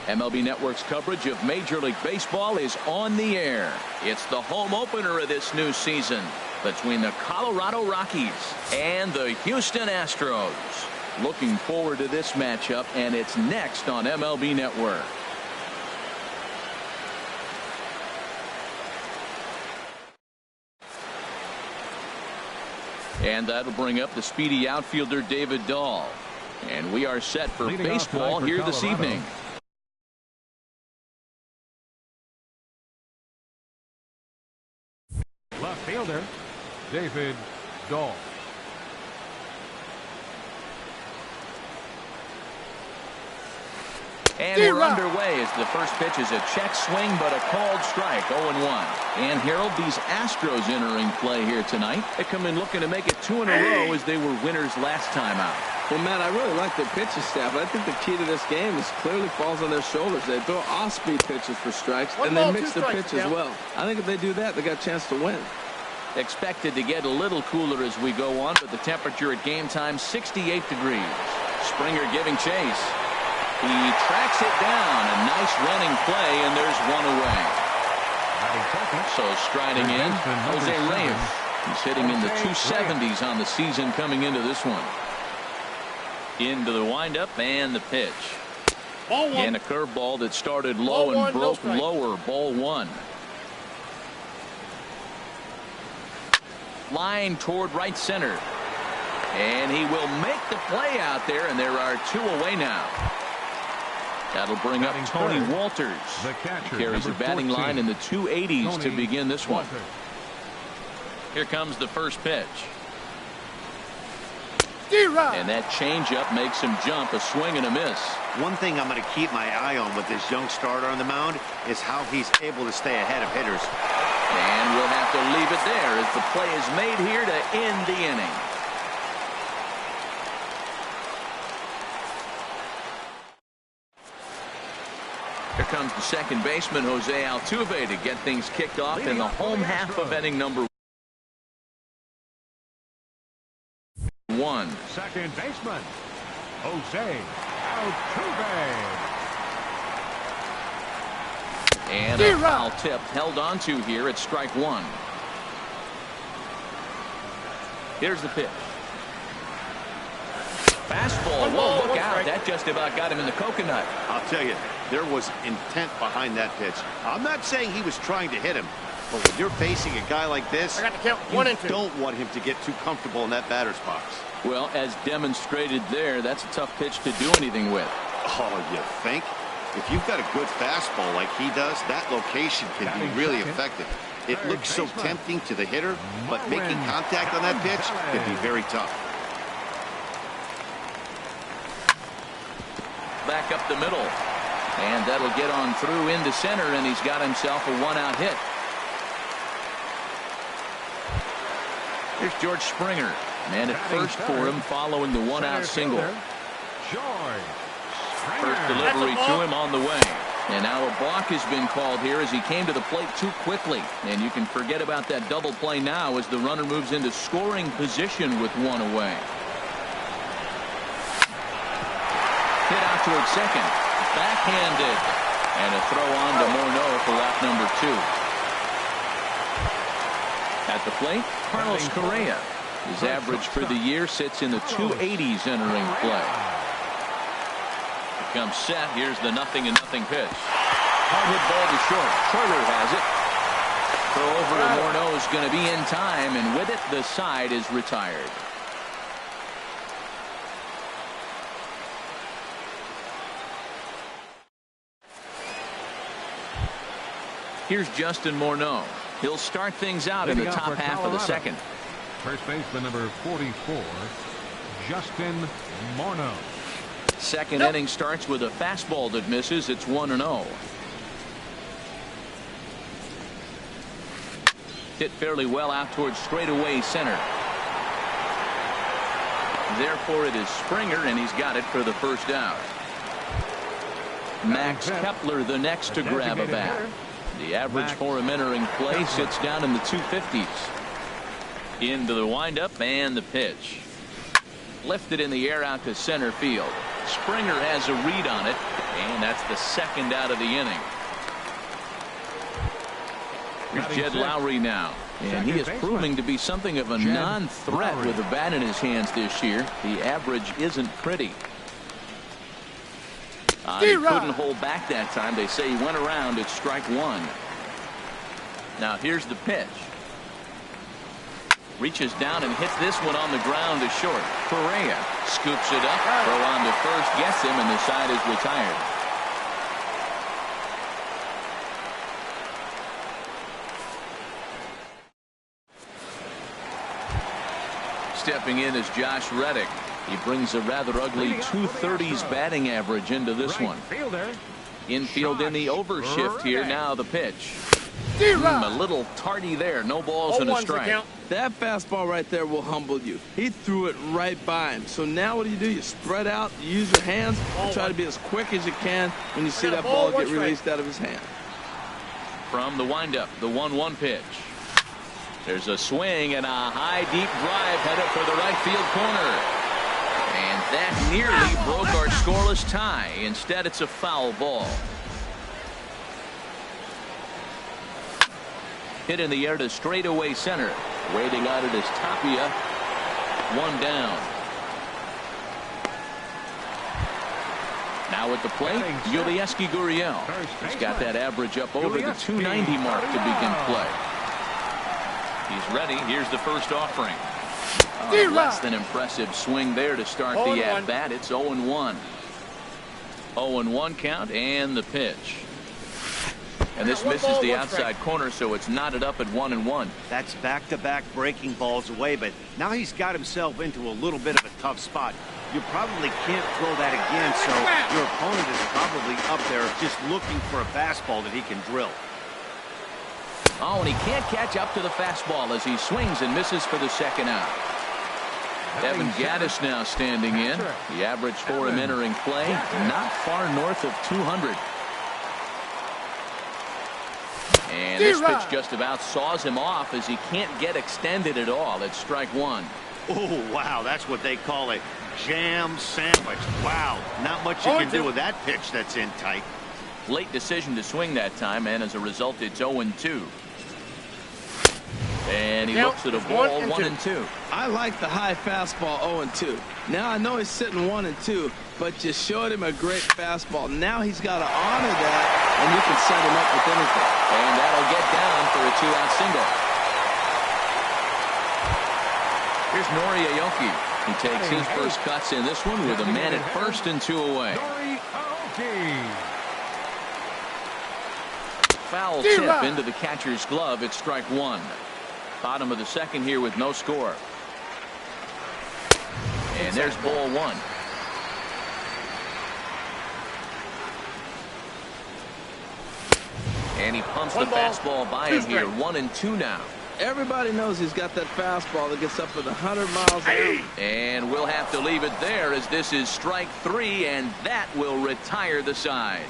MLB Network's coverage of Major League Baseball is on the air. It's the home opener of this new season between the Colorado Rockies and the Houston Astros. Looking forward to this matchup, and it's next on MLB Network. And that'll bring up the speedy outfielder David Dahl. And we are set for baseball here this evening. Left fielder, David Dahl. And we're underway as the first pitch is a check swing, but a called strike, 0-1. And Harold, these Astros entering play here tonight. They come in looking to make it 2 in a row as they were winners last time out. Well, Matt, I really like their pitching staff. I think the key to this game is clearly falls on their shoulders. They throw off-speed pitches for strikes, and they mix the pitch as well. I think if they do that, they got a chance to win. Expected to get a little cooler as we go on, but the temperature at game time, 68 degrees. Springer giving chase. He tracks it down. A nice running play, and there's one away. So striding in, Jose Reyes. He's hitting in the 270s on the season coming into this one. Into the windup and the pitch. And a curveball that started low and broke lower. Ball one. Line toward right center. And he will make the play out there, and there are 2 away now. That'll bring up Tony Walters. He carries a batting line in the 280s to begin this one. Here comes the first pitch. And that changeup makes him jump, a swing and a miss. One thing I'm going to keep my eye on with this young starter on the mound is how he's able to stay ahead of hitters. And we'll have to leave it there as the play is made here to end the inning. Here comes the second baseman, Jose Altuve, to get things kicked off in the home half of inning number 1. Second baseman, Jose Altuve. And a foul tip held on to here at strike 1. Here's the pitch. Fastball. Whoa, look out. That just about got him in the coconut. I'll tell you, there was intent behind that pitch. I'm not saying he was trying to hit him, but when you're facing a guy like this, you don't want him to get too comfortable in that batter's box. Well, as demonstrated there, that's a tough pitch to do anything with. Oh, you think? If you've got a good fastball like he does, that location can be really effective. It looks so tempting to the hitter, but making contact on that pitch can be very tough. Back up the middle. And that'll get on through into center, and he's got himself a 1-out hit. Here's George Springer. Man at first for him following the one-out single. First delivery to him on the way. And now a balk has been called here as he came to the plate too quickly. And you can forget about that double play now as the runner moves into scoring position with one away. Hit out toward second. Backhanded. And a throw on to Morneau for out number 2. At the plate, Carlos Correa. His average for the year sits in the 280s entering play. Here comes set. Here's the 0-0 pitch. Hard hit ball to short. Troyer has it. Throw over to Morneau is going to be in time, and with it, the side is retired. Here's Justin Morneau. He'll start things out in the top half of the second. First baseman number 44, Justin Morneau. Second inning starts with a fastball that misses. It's 1-0. Hit fairly well out towards straightaway center. Therefore, it is Springer, and he's got it for the first out. Max Kepler the next to grab a bat. The average for him entering play sits down in the 250s. Into the windup and the pitch. Lifted in the air out to center field. Springer has a read on it, and that's the second out of the inning. Here's Jed Lowry now, and he is proving to be something of a non-threat with a bat in his hands this year. The average isn't pretty. He couldn't hold back that time. They say he went around at strike 1. Now here's the pitch. Reaches down and hits this one on the ground to short. Correa scoops it up. Throw on to first, gets him, and the side is retired. Stepping in is Josh Reddick. He brings a rather ugly 230s batting average into this one. Infield in the overshift here. Now the pitch. A little tardy there. No balls and a strike. That fastball right there will humble you. He threw it right by him. So now what do? You spread out, you use your hands, and try to be as quick as you can when you see that ball get released out of his hand. From the windup, the 1-1 pitch. There's a swing and a high deep drive headed for the right field corner. And that nearly broke our scoreless tie. Instead, it's a foul ball. Hit in the air to straightaway center. Waiting on it is Tapia. One down. Now at the plate, Yulieski Gurriel. He's got that average up over the 290 mark to begin play. He's ready. Here's the first offering. Less than impressive swing there to start the at-bat. It's 0-1. 0-1 count and the pitch. And this misses the outside corner, so it's knotted up at 1-1. That's back-to-back breaking balls away, but now he's got himself into a little bit of a tough spot. You probably can't throw that again, so your opponent is probably up there just looking for a fastball that he can drill. Oh, and he can't catch up to the fastball as he swings and misses for the second out. Evan Gaddis now standing in. The average for him entering play, not far north of 200. And this pitch just about saws him off as he can't get extended at all. It's strike 1. Oh, wow, that's what they call a jam sandwich. Wow, not much you can do with that pitch that's in tight. Late decision to swing that time, and as a result, it's 0-2. And he looks at a ball 1-2. I like the high fastball 0-2. Now I know he's sitting 1-2, but you showed him a great fastball. Now he's got to honor that, and you can set him up with anything. And that'll get down for a 2-out single. Here's Nori Aoki. He takes his first cuts in this one with a man at first and 2 away. Foul tip into the catcher's glove. It's strike 1. Bottom of the second here with no score. And there's ball 1. And he pumps the fastball by him here. 1-2 now. Everybody knows he's got that fastball that gets up at 100 miles an hour. And we'll have to leave it there as this is strike 3, and that will retire the side.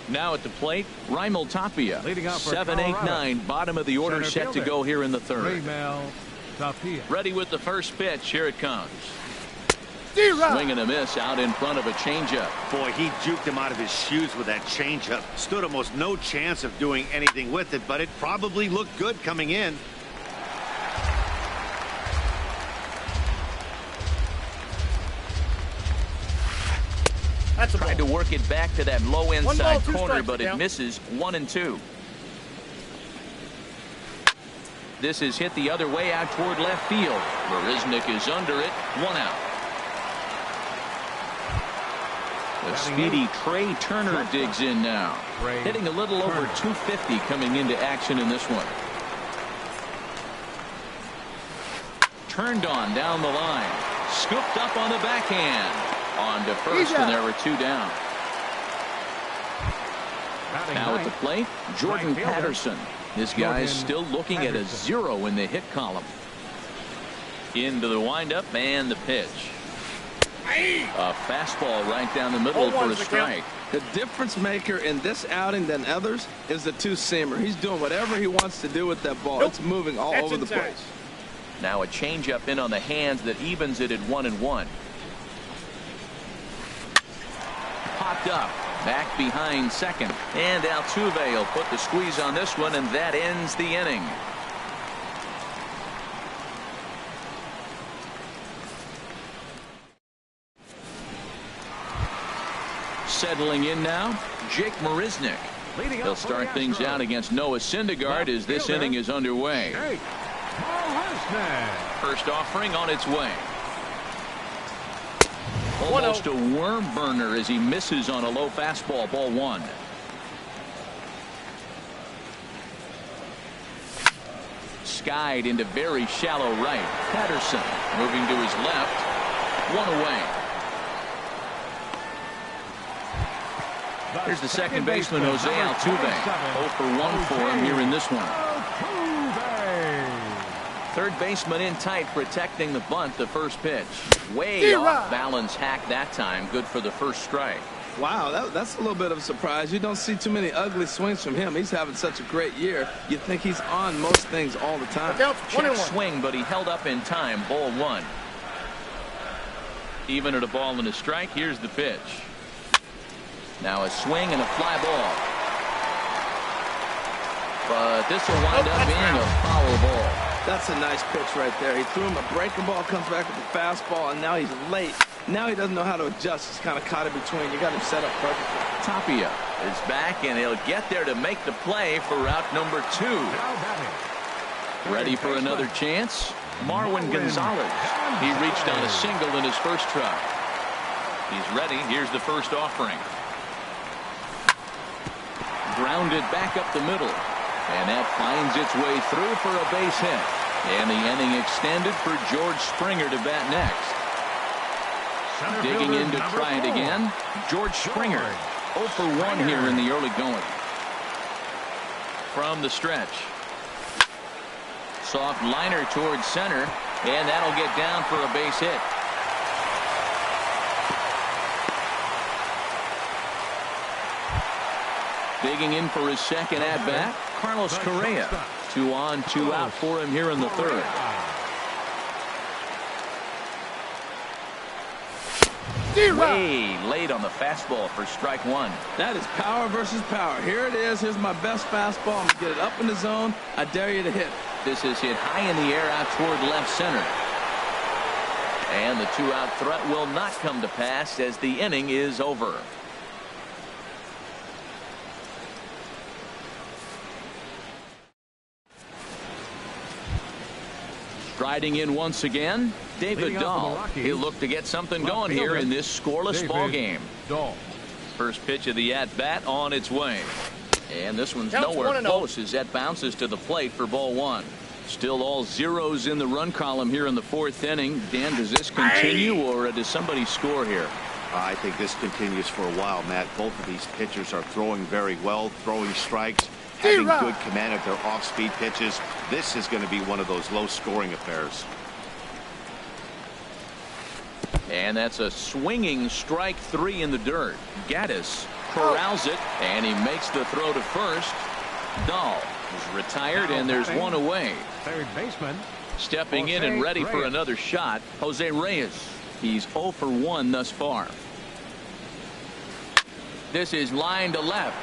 Now at the plate, Raimel Tapia. Leading off for 7-8-9, bottom of the order, Center set to fielder, go here in the third. Raimel Tapia. Ready with the first pitch. Here it comes. Swing and a miss out in front of a changeup. Boy, he juked him out of his shoes with that changeup. Stood almost no chance of doing anything with it, but it probably looked good coming in. That's a ball. Tried to work it back to that low inside two corner, strikes, but it Miguel. misses. 1-2. This is hit the other way out toward left field. Marisnick is under it. 1 out. The speedy Trey Turner digs in now. Hitting a little over 250 coming into action in this one. Turned on down the line. Scooped up on the backhand. On to first, and there were 2 down. Now at the plate, Jordan Patterson. This guy is still looking at a 0 in the hit column. Into the windup and the pitch. A fastball right down the middle for a strike. The difference maker in this outing than others is the two-seamer. He's doing whatever he wants to do with that ball. It's moving all over the place. Now a changeup in on the hands that evens it at 1-1. Popped up. Back behind second. And Altuve will put the squeeze on this one, and that ends the inning. Settling in now, Jake Marisnick. He'll start things out against Noah Syndergaard as this inning is underway. First offering on its way. Almost a worm burner as he misses on a low fastball. Ball 1. Skied into very shallow right. Patterson moving to his left. 1 away. Here's the second baseman, Jose Altuve. 0 for 1 for him here in this one. Third baseman in tight, protecting the bunt. The first pitch. Way off balance hack that time. Good for the first strike. Wow, that's a little bit of a surprise. You don't see too many ugly swings from him. He's having such a great year. You think he's on most things all the time. Check swing, but he held up in time. Ball 1. Even at a ball and a strike. Here's the pitch. Now a swing and a fly ball. But this will wind up being a foul ball. That's a nice pitch right there. He threw him a breaking ball, comes back with a fastball, and now he's late. Now he doesn't know how to adjust. He's kind of caught in between. You got him set up perfectly. Tapia is back, and he'll get there to make the play for route number 2. Ready for another chance? Marwin Gonzalez. He reached on a single in his first try. He's ready. Here's the first offering. Grounded back up the middle. And that finds its way through for a base hit. And the inning extended for George Springer to bat next. Digging in to try it again, George Springer. 0 for 1 here in the early going. From the stretch. Soft liner towards center, and that'll get down for a base hit. Digging in for his second at-bat, Carlos Correa. 2 on, 2 out for him here in the third. Way late on the fastball for strike 1. That is power versus power. Here it is. Here's my best fastball. I'm going to get it up in the zone. I dare you to hit. This is hit high in the air out toward left center. And the 2-out threat will not come to pass as the inning is over. Striding in once again, David Dahl. He'll look to get something going here in this scoreless ball game. First pitch of the at-bat on its way. And this one's nowhere close as that bounces to the plate for ball 1. Still all zeros in the run column here in the 4th inning. Dan, does this continue or does somebody score here? I think this continues for a while, Matt. Both of these pitchers are throwing very well, throwing strikes, having good command of their off-speed pitches. This is going to be one of those low-scoring affairs. And that's a swinging strike 3 in the dirt. Gaddis corrals it, and he makes the throw to first. Dahl is retired, and there's one away. Third baseman Stepping in and ready for another shot, Jose Reyes. He's 0 for 1 thus far. This is line to left.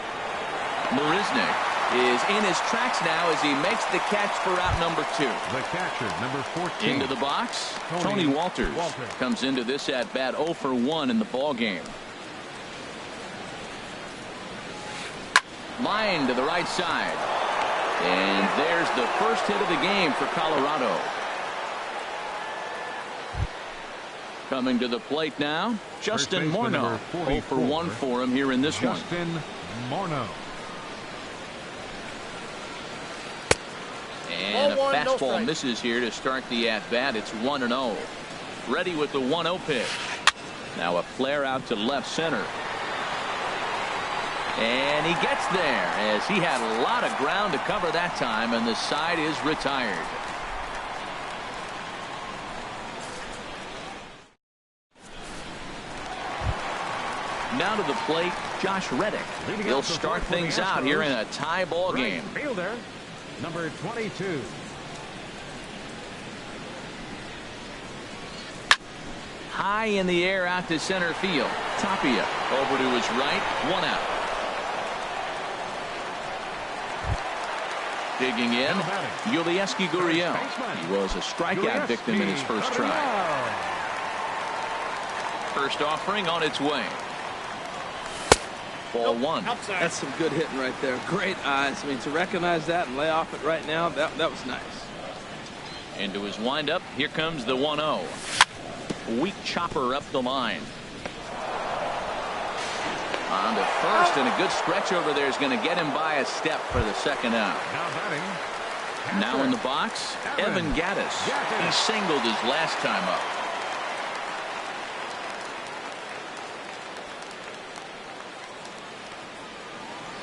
Marisnik is in his tracks now as he makes the catch for out number 2. The catcher, number 14. Into the box, Tony Walters comes into this at bat 0 for 1 in the ball game. Line to the right side. And there's the first hit of the game for Colorado. Coming to the plate now, Justin Morneau. 0 for 1 for him here in this one. Justin Morneau. And a fastball misses here to start the at-bat. It's 1-0. Ready with the 1-0 pitch. Now a flare out to left center. And he gets there as he had a lot of ground to cover that time, and the side is retired. Now to the plate, Josh Reddick. He'll start things out here in a tie ball game. Fielder, number 22. High in the air out to center field. Tapia over to his right, 1 out. Digging in, Yulieski Gurriel. He was a strikeout victim in his first try. First offering on its way. Ball 1. That's some good hitting right there. Great eyes. I mean, to recognize that and lay off it right now, that was nice. Into his windup, here comes the 1-0. Weak chopper up the line. On to first, and a good stretch over there is going to get him by a step for the second out. Now in the box, Evan Gaddis. He singled his last time up.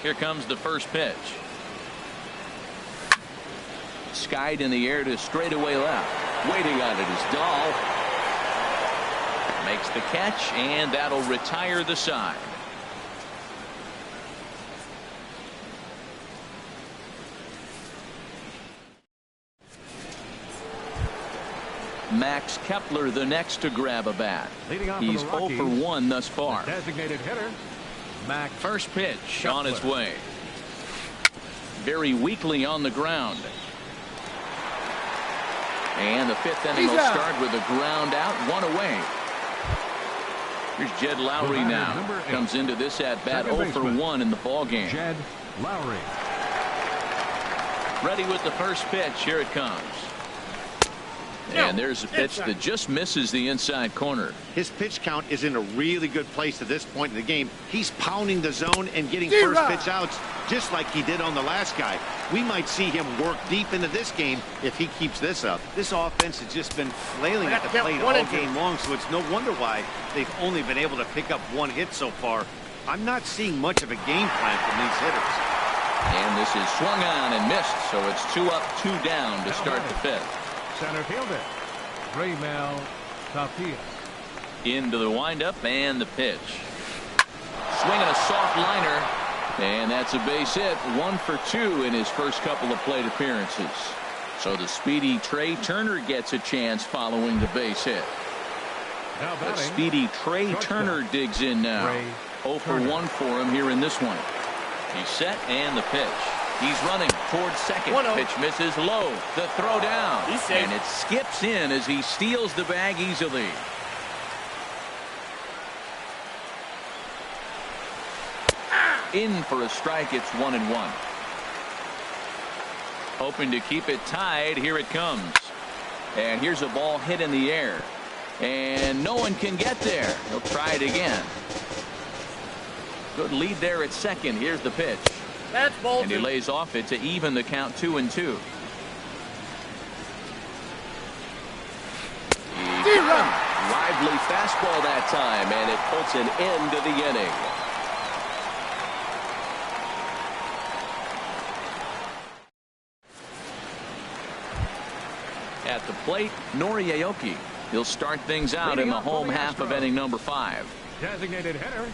Here comes the first pitch. Skied in the air to straightaway left. Waiting on it is Dahl. Makes the catch, and that'll retire the side. Max Kepler the next to grab a bat. He's 0 for 1 thus far. Designated hitter, Max. First pitch on its way. Very weakly on the ground. And the 5th inning will start with a ground out, 1 away. Here's Jed Lowry now. Comes into this at bat 0 for 1 in the ball game. Jed Lowry. Ready with the first pitch. Here it comes. And there's a pitch that just misses the inside corner. His pitch count is in a really good place at this point in the game. He's pounding the zone and getting first pitch outs just like he did on the last guy. We might see him work deep into this game if he keeps this up. This offense has just been flailing at the plate all game long, so it's no wonder why they've only been able to pick up 1 hit so far. I'm not seeing much of a game plan from these hitters. And this is swung on and missed, so it's 2 up, 2 down to start the 5th. Center fielder, Raymel Tapia. Into the windup and the pitch. Swinging a soft liner, and that's a base hit. 1 for 2 in his first couple of plate appearances. So the speedy Trey Turner gets a chance following the base hit. But speedy Trey Turner digs in now. 0 for 1 for him here in this one. He's set and the pitch. He's running towards second. Pitch misses low. The throw down. And it skips in as he steals the bag easily. In for a strike. It's 1-1. Hoping to keep it tied. Here it comes. And here's a ball hit in the air. And no one can get there. He'll try it again. Good lead there at second. Here's the pitch. That's ball. And he lays off it to even the count 2-2. Lively fastball that time, and it puts an end to the inning. At the plate, Nori Aoki. He'll start things out in the home half of inning number 5. Designated hitter,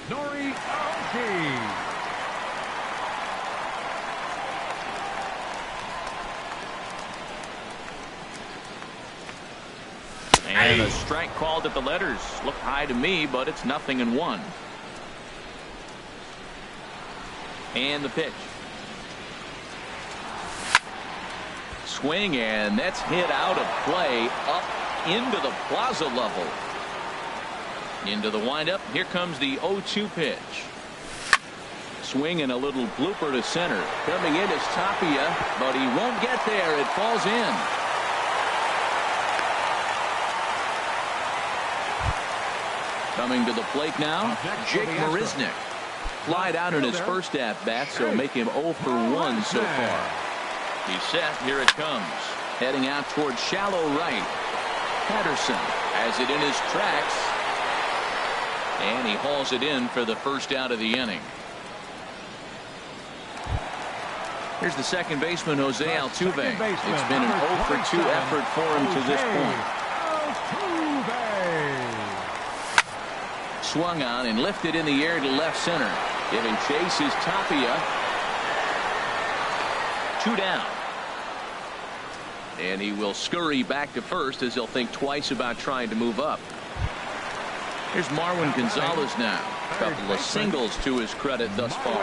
Nori Aoki. And a strike called at the letters. Look high to me, but it's 0-1. And the pitch. Swing, and that's hit out of play up into the plaza level. Into the windup. Here comes the 0-2 pitch. Swing and a little blooper to center. Coming in is Tapia, but he won't get there. It falls in. Coming to the plate now, Jake Marisnick. Flied out in his first at-bat, so make him 0 for 1 so far. He's set. Here it comes. Heading out towards shallow right. Patterson has it in his tracks. And he hauls it in for the first out of the inning. Here's the second baseman, Jose Altuve. It's been an 0 for 2 effort for him to this point. Swung on and lifted in the air to left center. Giving chase is Tapia. 2 down. And he will scurry back to first as he'll think twice about trying to move up. Here's Marwin Gonzalez now. A couple of singles to his credit thus far.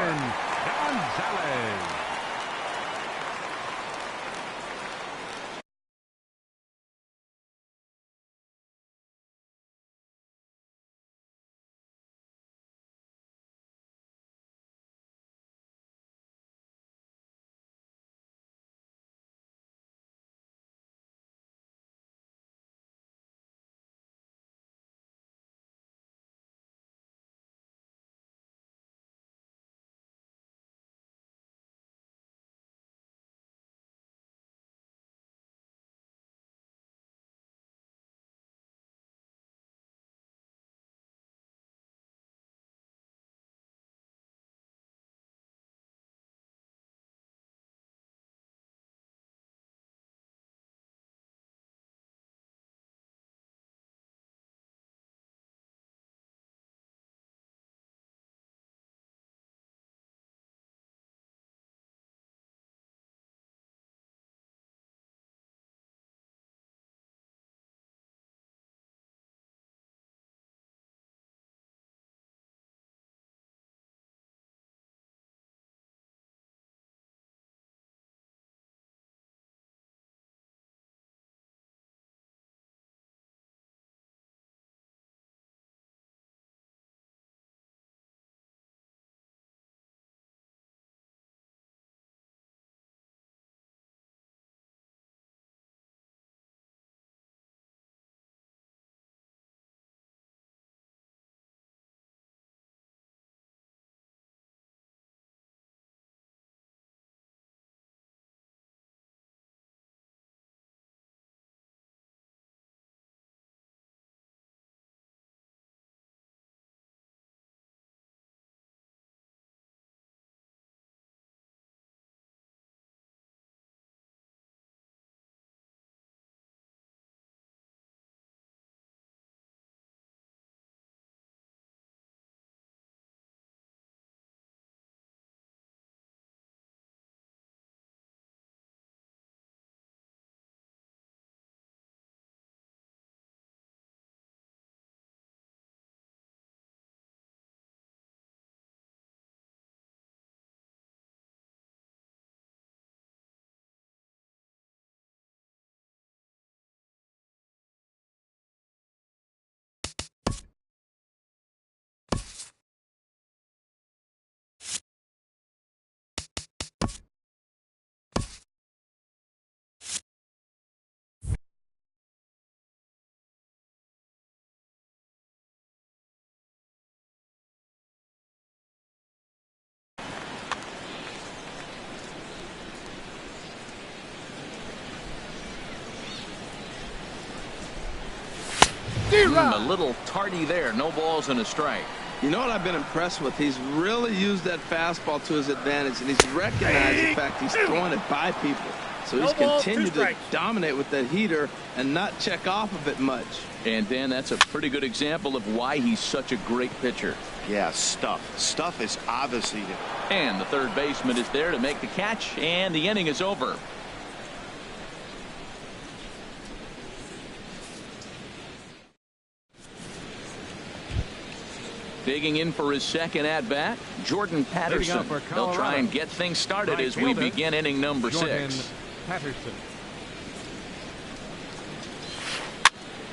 A little tardy there. No balls and a strike. You know what I've been impressed with? He's really used that fastball to his advantage, and he's recognized the fact he's throwing it by people. So he's continued to dominate with that heater and not check off of it much. And Dan, that's a pretty good example of why he's such a great pitcher. Yeah, Stuff is obviously. And the third baseman is there to make the catch, and the inning is over. Digging in for his second at-bat, Jordan Patterson. They'll try and get things started as we begin inning number 6. Patterson.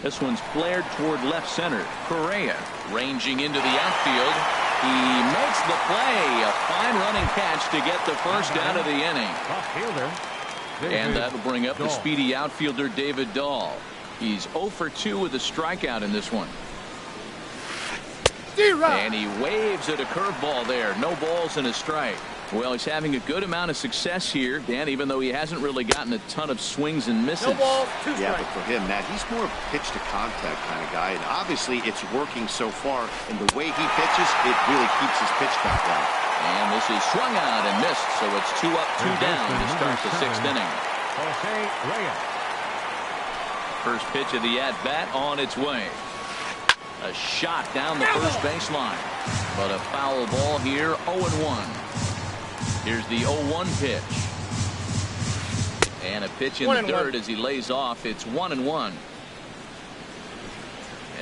This one's flared toward left center. Correa ranging into the outfield. He makes the play. A fine running catch to get the first out of the inning. And that'll bring up the speedy outfielder David Dahl. He's 0 for 2 with a strikeout in this one. And he waves at a curveball there. No balls and a strike. Well, he's having a good amount of success here, Dan, even though he hasn't really gotten a ton of swings and misses. No balls, 2 strikes. Yeah, but for him, Matt, he's more of a pitch to contact kind of guy, and obviously it's working so far, and the way he pitches, it really keeps his pitch count down. And this is swung out and missed, so it's 2 up, 2 down to start the 6th inning. First pitch of the at-bat on its way. A shot down the first baseline, but a foul ball here. 0-1. Here's the 0-1 pitch, and a pitch in the dirt as he lays off. It's 1-1.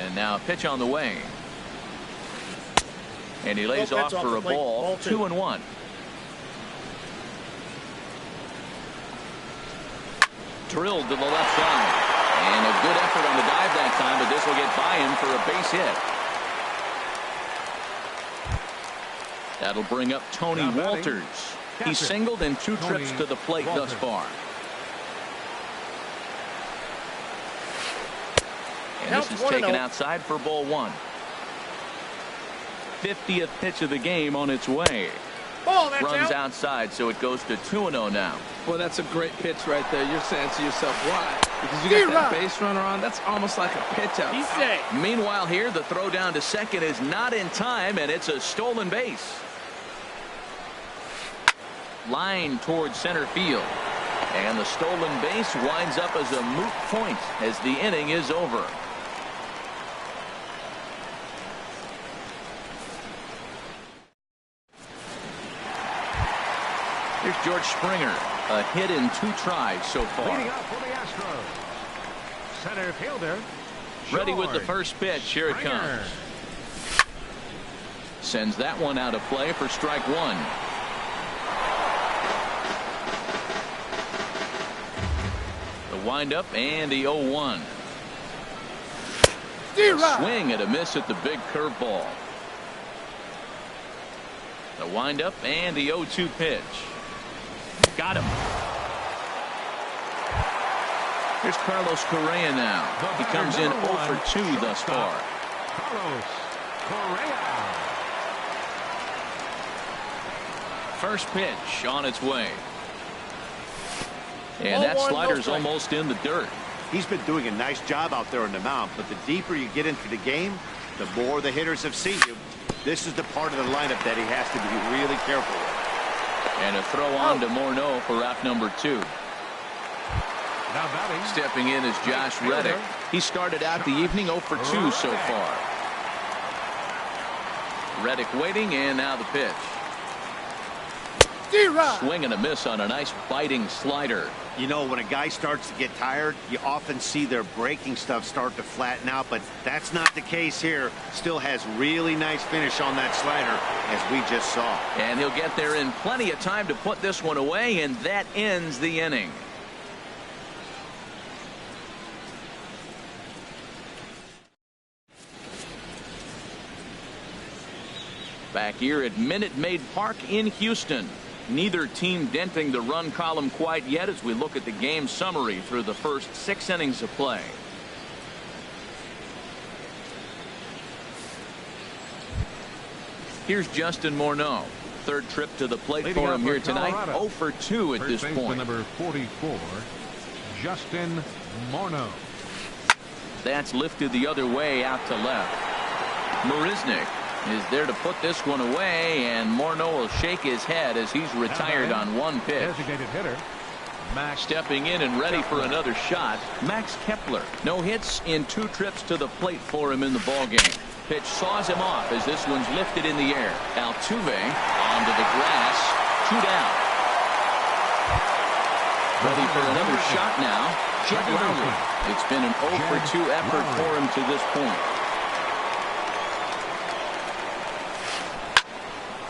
And now a pitch on the way, and he lays off for a ball. 2-1. Drilled to the left side. And a good effort on the dive that time, but this will get by him for a base hit. That'll bring up Tony Walters. He's singled in 2 trips to the plate thus far. And this is taken outside for ball 1. 50th pitch of the game on its way. Runs outside, so it goes to 2-0 now. Well, that's a great pitch right there. You're saying to yourself, why? Because you got that base runner on. That's almost like a pitch out. Meanwhile here, the throw down to second is not in time, and it's a stolen base. Line towards center field. And the stolen base winds up as a moot point as the inning is over. Here's George Springer. A hit in 2 tries so far. Leading up for the Astros, center fielder. Ready with the first pitch. Here it comes. Sends that one out of play for strike 1. The windup and the 0-1. A swing and a miss at the big curveball. The windup and the 0-2 pitch. Got him. Here's Carlos Correa now. He comes in 0 for 2 thus far. Carlos Correa. First pitch on its way. And that slider's almost in the dirt. He's been doing a nice job out there on the mound, but the deeper you get into the game, the more the hitters have seen you. This is the part of the lineup that he has to be really careful with. And a throw on to Morneau for out number 2. Stepping in is Josh Reddick. He started out the evening 0 for 2 so far. Reddick waiting, and now the pitch. Swing and a miss on a nice biting slider. You know, when a guy starts to get tired, you often see their breaking stuff start to flatten out, but that's not the case here. Still has really nice finish on that slider, as we just saw. And he'll get there in plenty of time to put this one away, and that ends the inning. Back here at Minute Maid Park in Houston. Neither team denting the run column quite yet as we look at the game summary through the first 6 innings of play. Here's Justin Morneau. Third trip to the plate for him here tonight. 0 for 2 at this point. Number 44, Justin Morneau. that's lifted the other way out to left. Marisnik is there to put this one away, and Morneau will shake his head as he's retired on one pitch. Designated hitter. Max. Stepping in and ready for another shot, Max Kepler. No hits in 2 trips to the plate for him in the ballgame. Pitch saws him off as this one's lifted in the air. Altuve onto the grass. 2 down. Ready for another shot now. Jed Lowry. It's been an 0 for 2 effort for him to this point.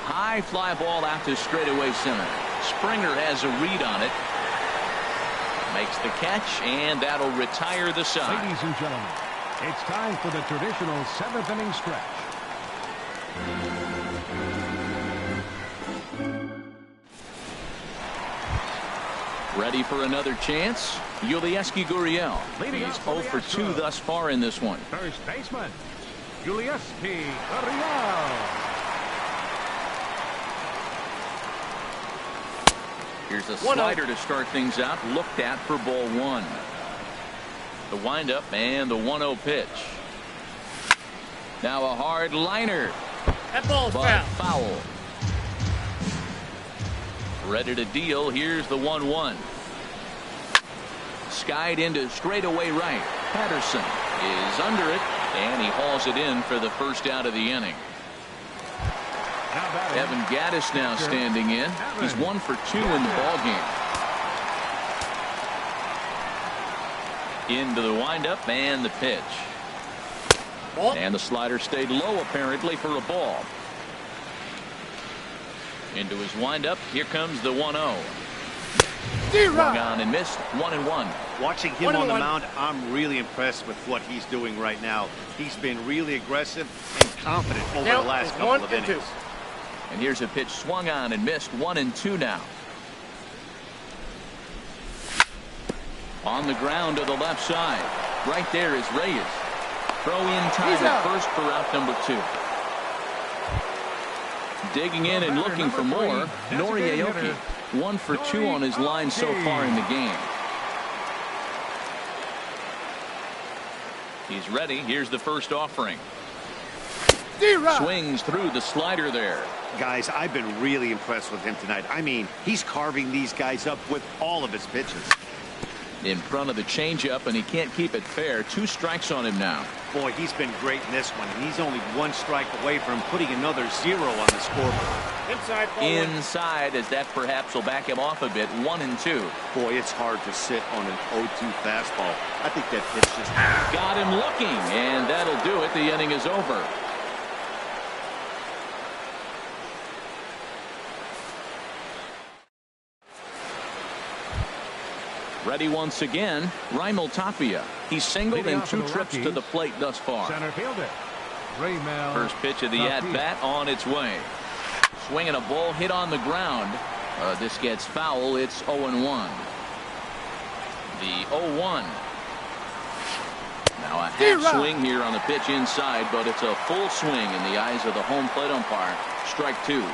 High fly ball out to straightaway center. Springer has a read on it. Makes the catch, and that'll retire the side. Ladies and gentlemen, it's time for the traditional 7th inning stretch. Ready for another chance? Yulieski Gurriel. He's 0 for 2 thus far in this one. First baseman, Yulieski Gurriel. Here's a slider to start things out. Looked at for ball 1. The windup and the 1-0 pitch. Now a hard liner. That ball's foul. Ready to deal. Here's the 1-1. Skied into straightaway right. Patterson is under it, and he hauls it in for the first out of the inning. Evan Gattis now standing in. He's 1 for 2 in the ballgame. Into the windup and the pitch. And the slider stayed low apparently for a ball. Into his windup. Here comes the 1-0. Swung on and missed. 1-1. Watching him on the mound, I'm really impressed with what he's doing right now. He's been really aggressive and confident over the last couple of innings. And here's a pitch swung on and missed. 1-2 now. On the ground to the left side. Right there is Reyes. Throw in time at first for out number 2. Digging in and looking for more. Nori Aoki. 1 for 2 on his line so far in the game. He's ready. Here's the first offering. Swings through the slider there. Guys, I've been really impressed with him tonight. I mean, he's carving these guys up with all of his pitches. In front of the changeup, and he can't keep it fair. 2 strikes on him now. Boy, he's been great in this one, and he's only 1 strike away from putting another 0 on the scoreboard. Inside as that perhaps will back him off a bit. 1-2. Boy, it's hard to sit on an 0-2 fastball. I think that pitch just got him looking, and that'll do it. The inning is over. Ready once again, Raimel Tapia. He's singled in 2 trips to the plate thus far. Center fielder, Raimel. First pitch of the at-bat on its way. Swinging a ball hit on the ground. This gets foul. It's 0-1. The 0-1. Now a half swing here on the pitch inside, but it's a full swing in the eyes of the home plate umpire. Strike 2.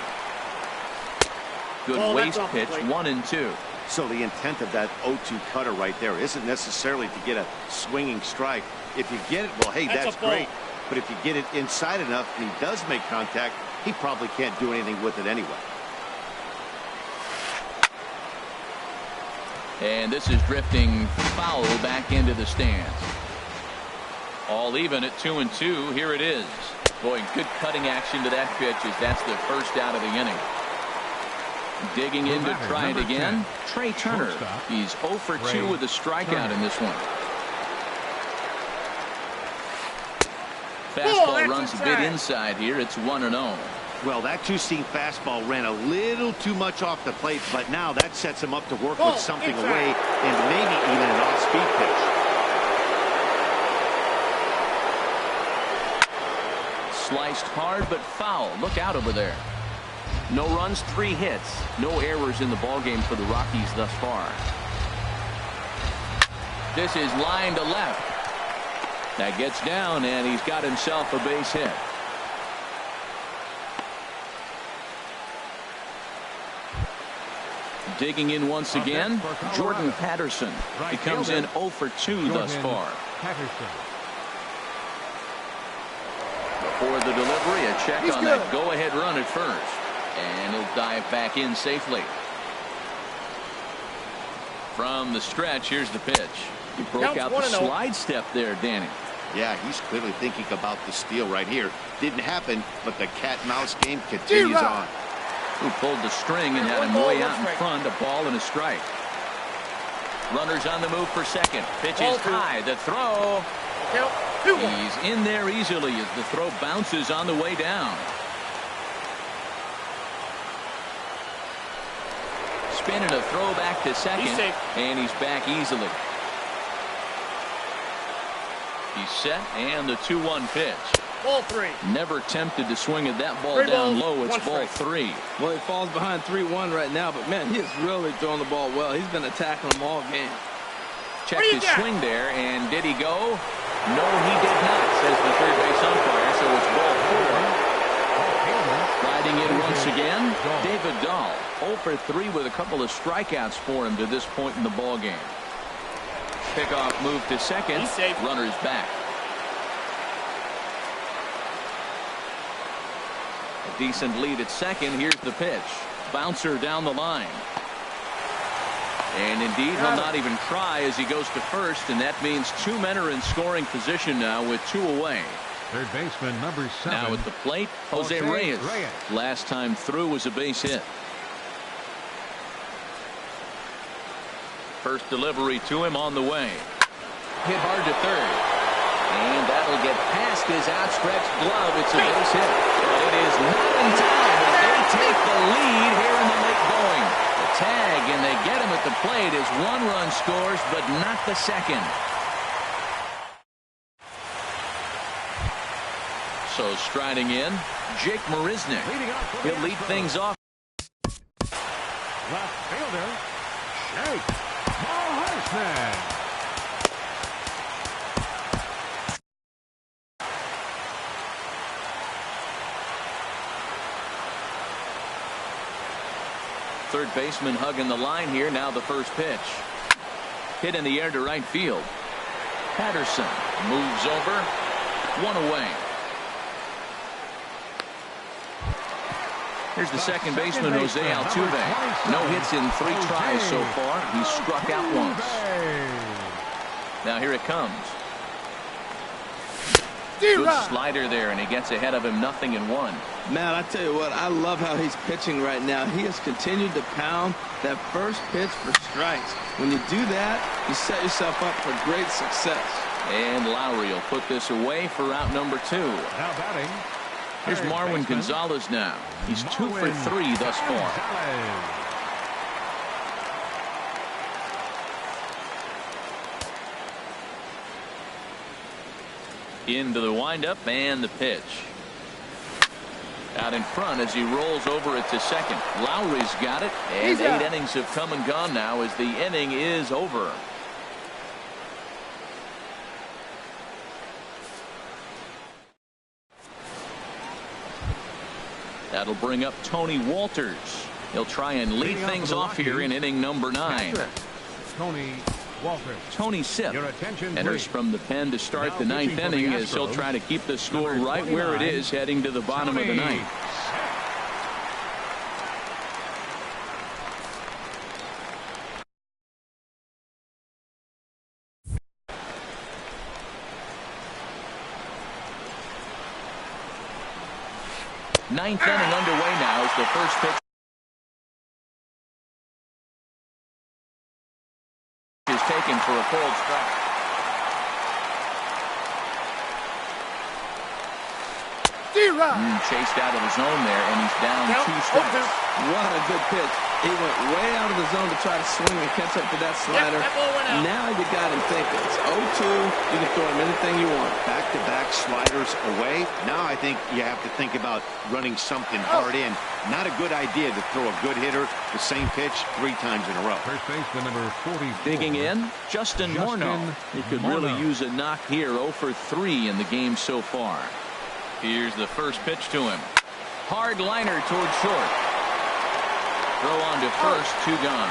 Good waste pitch. 1-2. So the intent of that 0-2 cutter right there isn't necessarily to get a swinging strike. If you get it, well, hey, that's great. But if you get it inside enough and he does make contact, he probably can't do anything with it anyway. And this is drifting foul back into the stands. All even at 2-2. Here it is. Boy, good cutting action to that pitch as that's the first out of the inning. Digging in to try it again. Trey Turner. He's 0 for 2 with a strikeout in this one. Fastball runs a bit inside here. It's 1-0. Well, that 2-seam fastball ran a little too much off the plate, but now that sets him up to work with something away and maybe even an off-speed pitch. Sliced hard but foul. Look out over there. No runs, 3 hits. No errors in the ballgame for the Rockies thus far. This is line to left. That gets down, and he's got himself a base hit. Digging in once again, Jordan Patterson. He comes in 0 for 2 thus far. For the delivery, a check on that go-ahead run at first. And he'll dive back in safely. From the stretch, here's the pitch. He broke out the slide step there, Danny. Yeah, he's clearly thinking about the steal right here. Didn't happen, but the cat-mouse game continues on. Who pulled the string and had him way out in front, a ball and a strike. Runners on the move for second. Pitch is high. The throw. He's in there easily as the throw bounces on the way down. Spinning a throw back to second, and he's back easily. He's set, and the 2-1 pitch. Ball 3. Never tempted to swing at that ball down low. It's ball 3. Well, he falls behind 3-1 right now, but man, he is really throwing the ball well. He's been attacking them all game. Checked his swing there, and did he go? No, he did not, says the third base umpire, so it's ball 4. Riding in once again, David Dahl. 0 for 3 with a couple of strikeouts for him to this point in the ball game. Pickoff move to second. He's safe. Runners back. A decent lead at second. Here's the pitch. Bouncer down the line. And indeed, he'll not even try as he goes to first, and that means 2 men are in scoring position now with 2 away. Third baseman number 7. Now at the plate, Jose Reyes. Last time through was a base hit. First delivery to him on the way. Hit hard to third. And that'll get past his outstretched glove. It's a base hit. But it is not in time as they take the lead here in the late going. The tag, and they get him at the plate as 1 run scores, but not the second. So striding in, Jake Marisnick. He'll lead things off. Left fielder, Jake Marisnick. Third baseman hugging the line here. Now the first pitch. Hit in the air to right field. Patterson moves over. 1 away. Here's the second baseman, Jose Altuve. No hits in 3 tries so far. He's struck out once. Now here it comes. Good slider there, and he gets ahead of him 0-1. Man, I tell you what, I love how he's pitching right now. He has continued to pound that first pitch for strikes. When you do that, you set yourself up for great success. And Lowry will put this away for out number 2. Now batting. Here's Marwin Gonzalez now. He's 2 for 3 thus far. Into the windup and the pitch. Out in front as he rolls over it to second. Lowry's got it, and 8 innings have come and gone now as the inning is over. That'll bring up Tony Walters. He'll try and lead things off here in inning number 9. Tony Walters. Tony Sipp enters from the pen to start the 9th inning as he'll try to keep the score right where it is heading to the bottom of the 9th. Ninth inning underway now as the first pitch is taken for a cold strike. Chased out of the zone there, and he's down 2 strikes. What a good pitch. He went way out of the zone to try to swing and catch up to that slider. Now you got him thinking. It's 0-2. You can throw him anything you want. Back-to-back sliders away. Now I think you have to think about running something hard in. Not a good idea to throw a good hitter the same pitch 3 times in a row. First baseman number 40. Digging in, Justin Morneau. He could really use a knock here. 0 for 3 in the game so far. Here's the first pitch to him. Hard liner towards short. Throw on to first, 2 gone.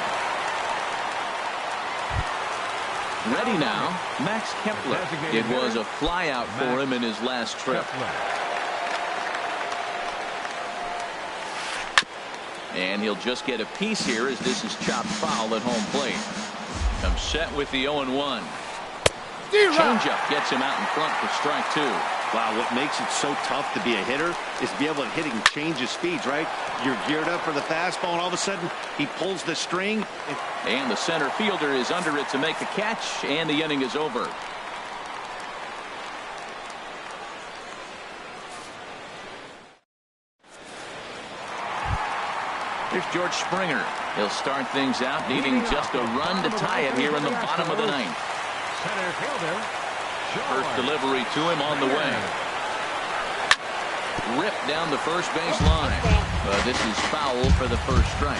Ready now, Max Kepler. It was a flyout for him in his last trip. And he'll just get a piece here as this is chopped foul at home plate. I'm set with the 0-1. Changeup gets him out in front for strike 2. Wow, what makes it so tough to be a hitter is to be able to hit and change his speeds, right? You're geared up for the fastball, and all of a sudden, he pulls the string. And the center fielder is under it to make the catch, and the inning is over. Here's George Springer. He'll start things out, needing just a run to tie it here in the bottom of the ninth. Center fielder. First delivery to him on the way. Ripped down the first base line. But this is foul for the first strike.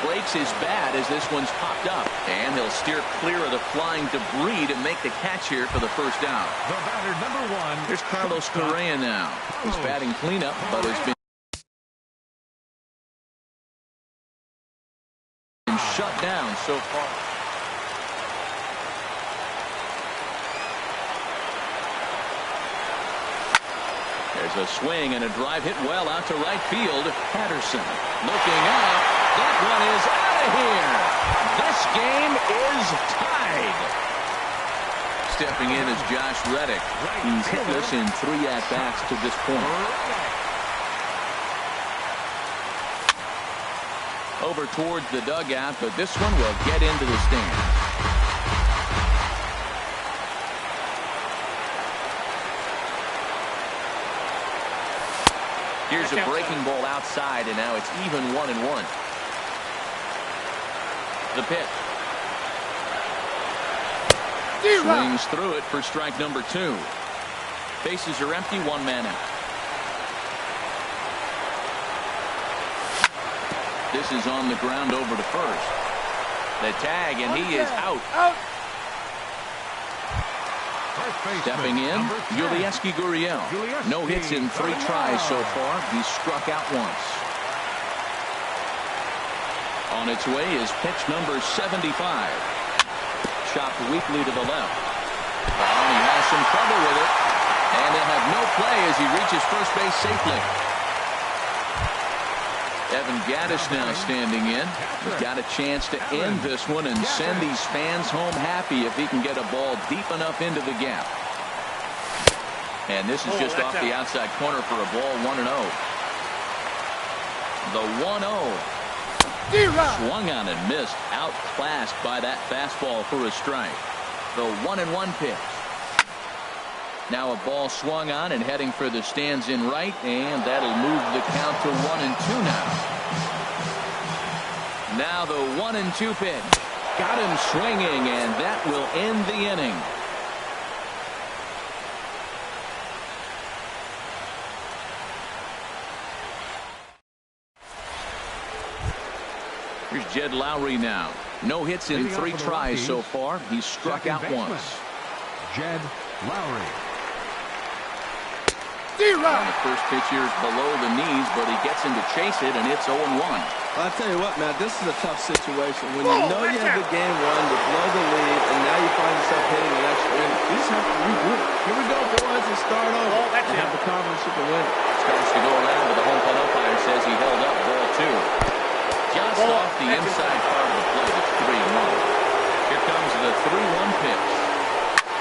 Breaks his bat as this one's popped up. And he'll steer clear of the flying debris to make the catch here for the first out. The batter, number 1. Here's Carlos Correa now. He's batting cleanup, but has been shut down so far. There's a swing and a drive hit well out to right field. Patterson looking up. That one is out of here. This game is tied. Stepping in is Josh Reddick. He's hitless in 3 at-bats to this point. Over towards the dugout, but this one will get into the stands. Here's a breaking ball outside, and now it's even 1-1. The pitch. Swings through it for strike number 2. Bases are empty, 1 man out. This is on the ground over to first. The tag, and he is out. Stepping in, Yulieski Gurriel. No hits in 3 tries so far. He's struck out once. On its way is pitch number 75. Chopped weakly to the left. And he has some trouble with it. And they'll have no play as he reaches first base safely. Evan Gattis now standing in. He's got a chance to end this one and send these fans home happy if he can get a ball deep enough into the gap. And this is just off the outside corner for a ball, 1-0. The 1-0. Swung on and missed. Outclassed by that fastball for a strike. The 1-1 pitch. Now a ball swung on and heading for the stands in right, and that'll move the count to 1-2 now. Now the 1-2 pitch. Got him swinging, and that will end the inning. Here's Jed Lowry now. No hits in 3 tries so far. He's struck out once. Jed Lowry. The first pitch here is below the knees, but he gets in to chase it, and it's 0-1. Well, I tell you what, man, this is a tough situation. When you know you have the game won, you blow the lead, and now you find yourself hitting an extra inning. You just have to regroup. Here we go, boys, and start over. And have the confidence you can win it. Starts to go around, but the home plate umpire says he held up ball 2. Just off the inside part of the plate, it's 3-1. Here comes the 3-1 pitch.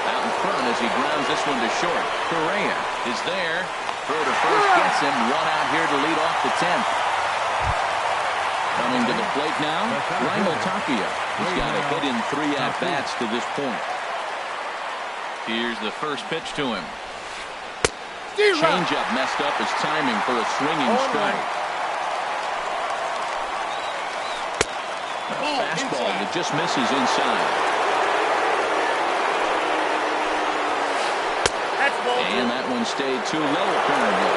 Out in front as he grounds this one to short. Correa is there. Throw to first gets him. 1 out here to lead off the 10th. Coming to the plate now, Raimel Tapia. He's got a hit in 3 at-bats to this point. Here's the first pitch to him. Changeup messed up his timing for a swinging strike. A fastball that just misses inside. And that one stayed too low apparently.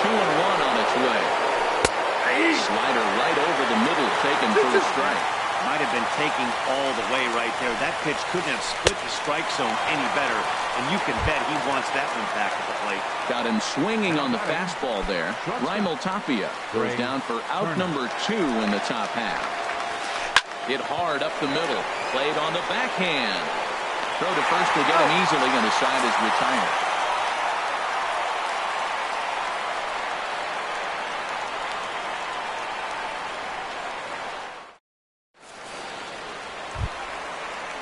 2-1 on its way. Slider right over the middle, taken for a strike. Might have been taking all the way right there. That pitch couldn't have split the strike zone any better, and you can bet he wants that one back at the plate. Got him swinging on the fastball there. Raimel Tapia goes down for out number 2 in the top half. Hit hard up the middle. Played on the backhand. Throw to first will get him easily, and the side is retired.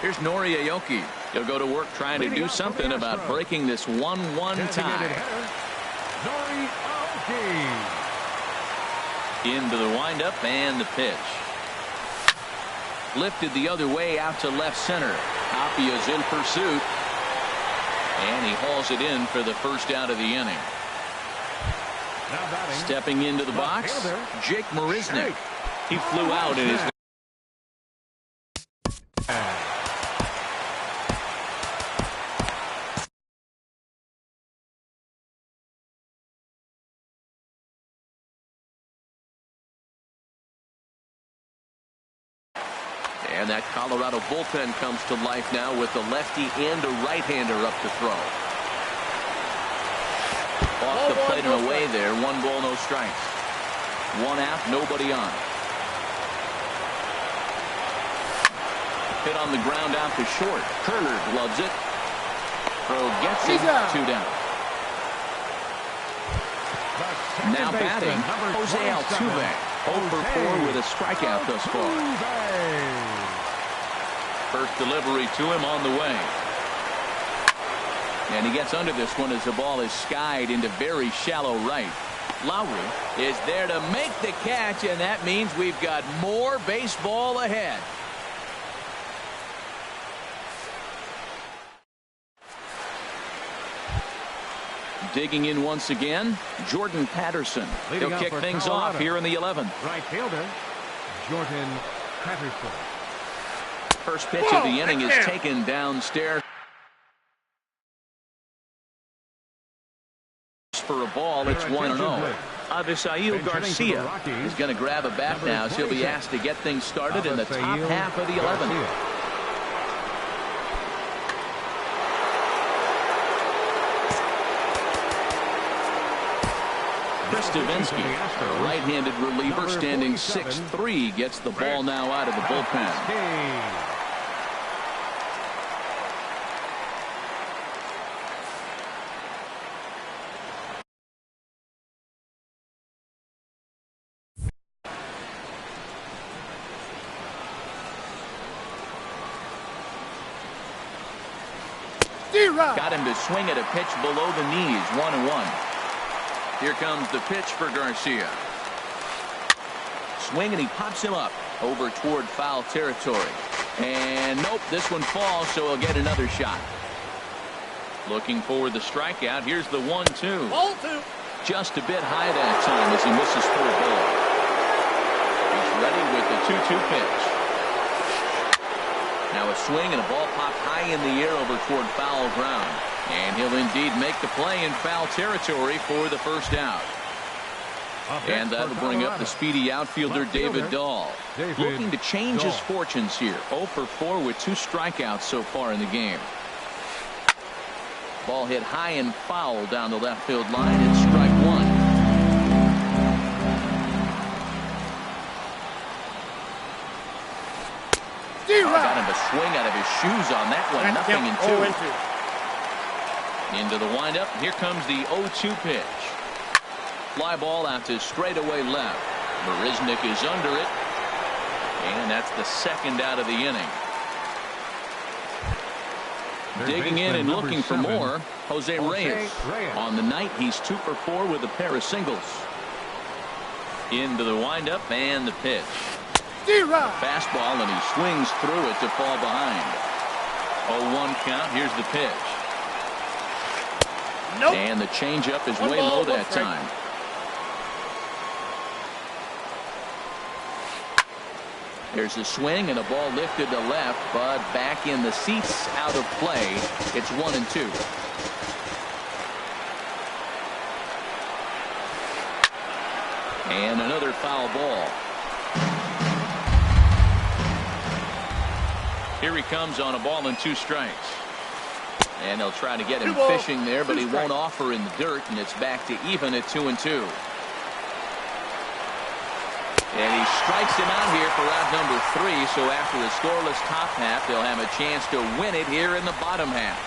Here's Nori Aoki. He'll go to work trying to do something about breaking this 1-1 tie. Nori Aoki. Into the windup and the pitch. Lifted the other way out to left center. Tapia's in pursuit. And he hauls it in for the first out of the inning. Stepping into the box, Jake Marisnick. He flew out in his... And that Colorado bullpen comes to life now with a lefty and a right-hander up to throw. Off the plate and away there. 1 ball, no strikes. 1 out, nobody on. Hit on the ground out to short. Kerner gloves it. Throw gets it. 2 down. Now batting, Jose Altuve. 0 for 4 with a strikeout thus far. First delivery to him on the way. And he gets under this one as the ball is skied into very shallow right. Lowry is there to make the catch, and that means we've got more baseball ahead. Digging in once again, Jordan Patterson. He'll kick things off here in the 11th. Right fielder, Jordan Patterson. First pitch of the inning is taken downstairs for a ball. It's 1-0. Avisail Garcia is going to grab a bat now as he'll be asked to get things started in the top half of the 11th. Chris Davinsky, a right-handed reliever standing 6'3", gets the ball now out of the bullpen. Got him to swing at a pitch below the knees. 1-1. Here comes the pitch for Garcia. Swing, and he pops him up over toward foul territory. And nope, this one falls, so he'll get another shot. Looking for the strikeout. Here's the 1-2. Ball 2. Just a bit high that time as he misses for a ball. He's ready with the 2-2 pitch. Now a swing and a ball popped high in the air over toward foul ground. And he'll indeed make the play in foul territory for the first out. And that'll bring up the speedy outfielder David Dahl. Looking to change his fortunes here. 0 for 4 with 2 strikeouts so far in the game. Ball hit high and foul down the left field line. It's strike 1. Got him to swing out of his shoes on that one. Nothing in 2. Into the windup. Here comes the 0-2 pitch. Fly ball out to straightaway left. Marisnick is under it. And that's the second out of the inning. Digging in and looking for more, Jose Reyes. On the night, he's 2 for 4 with a pair of singles. Into the windup and the pitch. Fastball, and he swings through it to fall behind. 0-1 count. Here's the pitch. Nope. And the changeup is way low that time. There's a swing and a ball lifted to left, but back in the seats, out of play. It's 1-2. And another foul ball. Here he comes on a ball and 2 strikes. And they'll try to get him fishing there, but he won't offer in the dirt, and it's back to even at 2-2. And he strikes him out here for out number 3, so after the scoreless top half, they'll have a chance to win it here in the bottom half.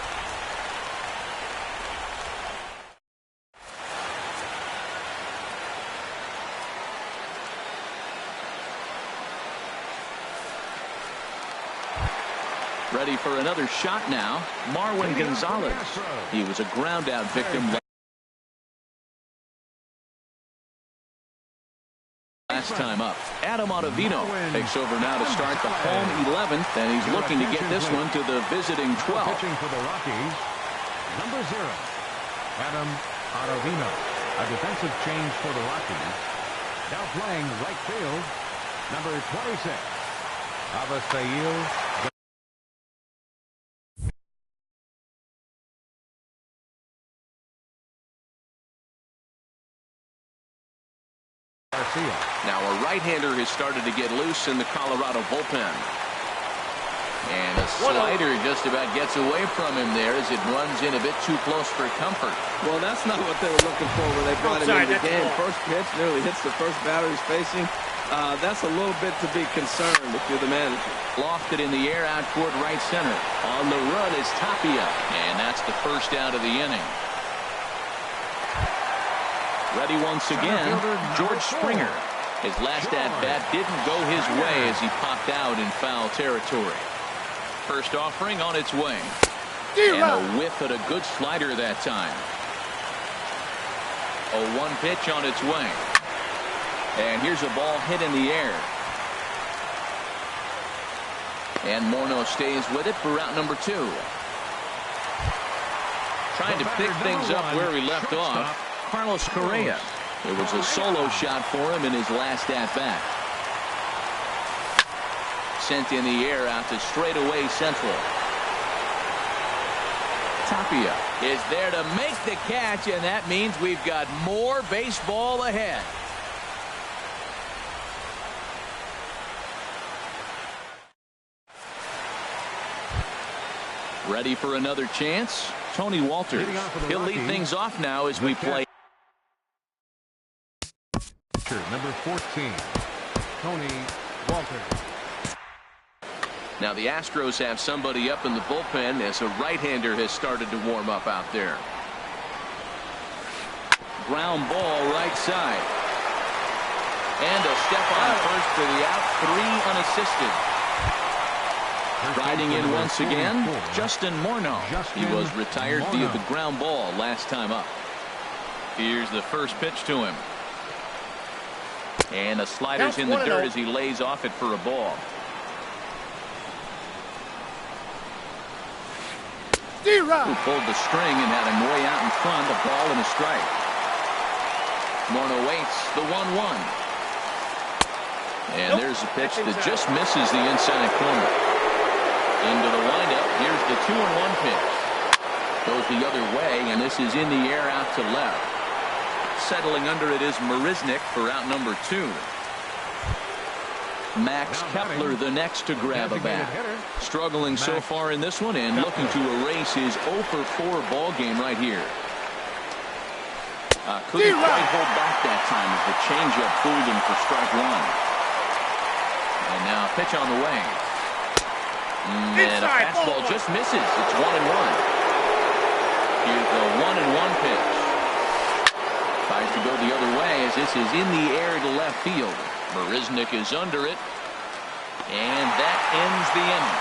Ready for another shot now. Marwin Gonzalez. He was a ground out victim last time up. Adam Ottavino takes over now to start the home 11th, and he's looking to get this one to the visiting 12th. Pitching for the Rockies, number 0, Adam Ottavino. A defensive change for the Rockies. Now playing right field, number 26, Avisail Garcia. Now a right-hander has started to get loose in the Colorado bullpen. And a slider just about gets away from him there as it runs in a bit too close for comfort. Well, that's not what they were looking for when they brought him into the game. First pitch nearly hits the first batter he's facing. That's a little bit to be concerned if you're the manager. Lofted in the air out toward right center. On the run is Tapia. And that's the first out of the inning. Ready once again, George Springer. His last at-bat didn't go his way as he popped out in foul territory. First offering on its way. And a whiff at a good slider that time. A 1 pitch on its way. And here's a ball hit in the air. And Morneau stays with it for route number 2. Trying to pick things up where he left off. Carlos Correa. It was a solo shot for him in his last at-bat. Sent in the air out to straightaway central. Tapia is there to make the catch, and that means we've got more baseball ahead. Ready for another chance? Tony Walters. He'll lead things off now as we play. Number 14, Tony Walters. Now the Astros have somebody up in the bullpen as a right-hander has started to warm up out there. Ground ball right side. And a step on first for the out, 3 unassisted. Riding in once again, Justin Morneau. He was retired via the ground ball last time up. Here's the first pitch to him. And a slider's in the dirt as he lays off it for a ball. Who pulled the string and had him way out in front, a ball and a strike. Morneau waits the 1-1. And there's a pitch that just misses the inside corner. Into the windup. Here's the 2-1 pitch. Goes the other way, and this is in the air out to left. Settling under it is Marisnick for out number 2. Max Kepler the next to grab a bat. Struggling so far in this one and looking to erase his 0-for-4 ball game right here. Couldn't quite hold back that time as the changeup fooled him for strike 1. And now pitch on the way. And a fastball just misses. It's 1-1. Here's the 1-1 pitch. Tries to go the other way as this is in the air to left field. Marisnick is under it. And that ends the inning.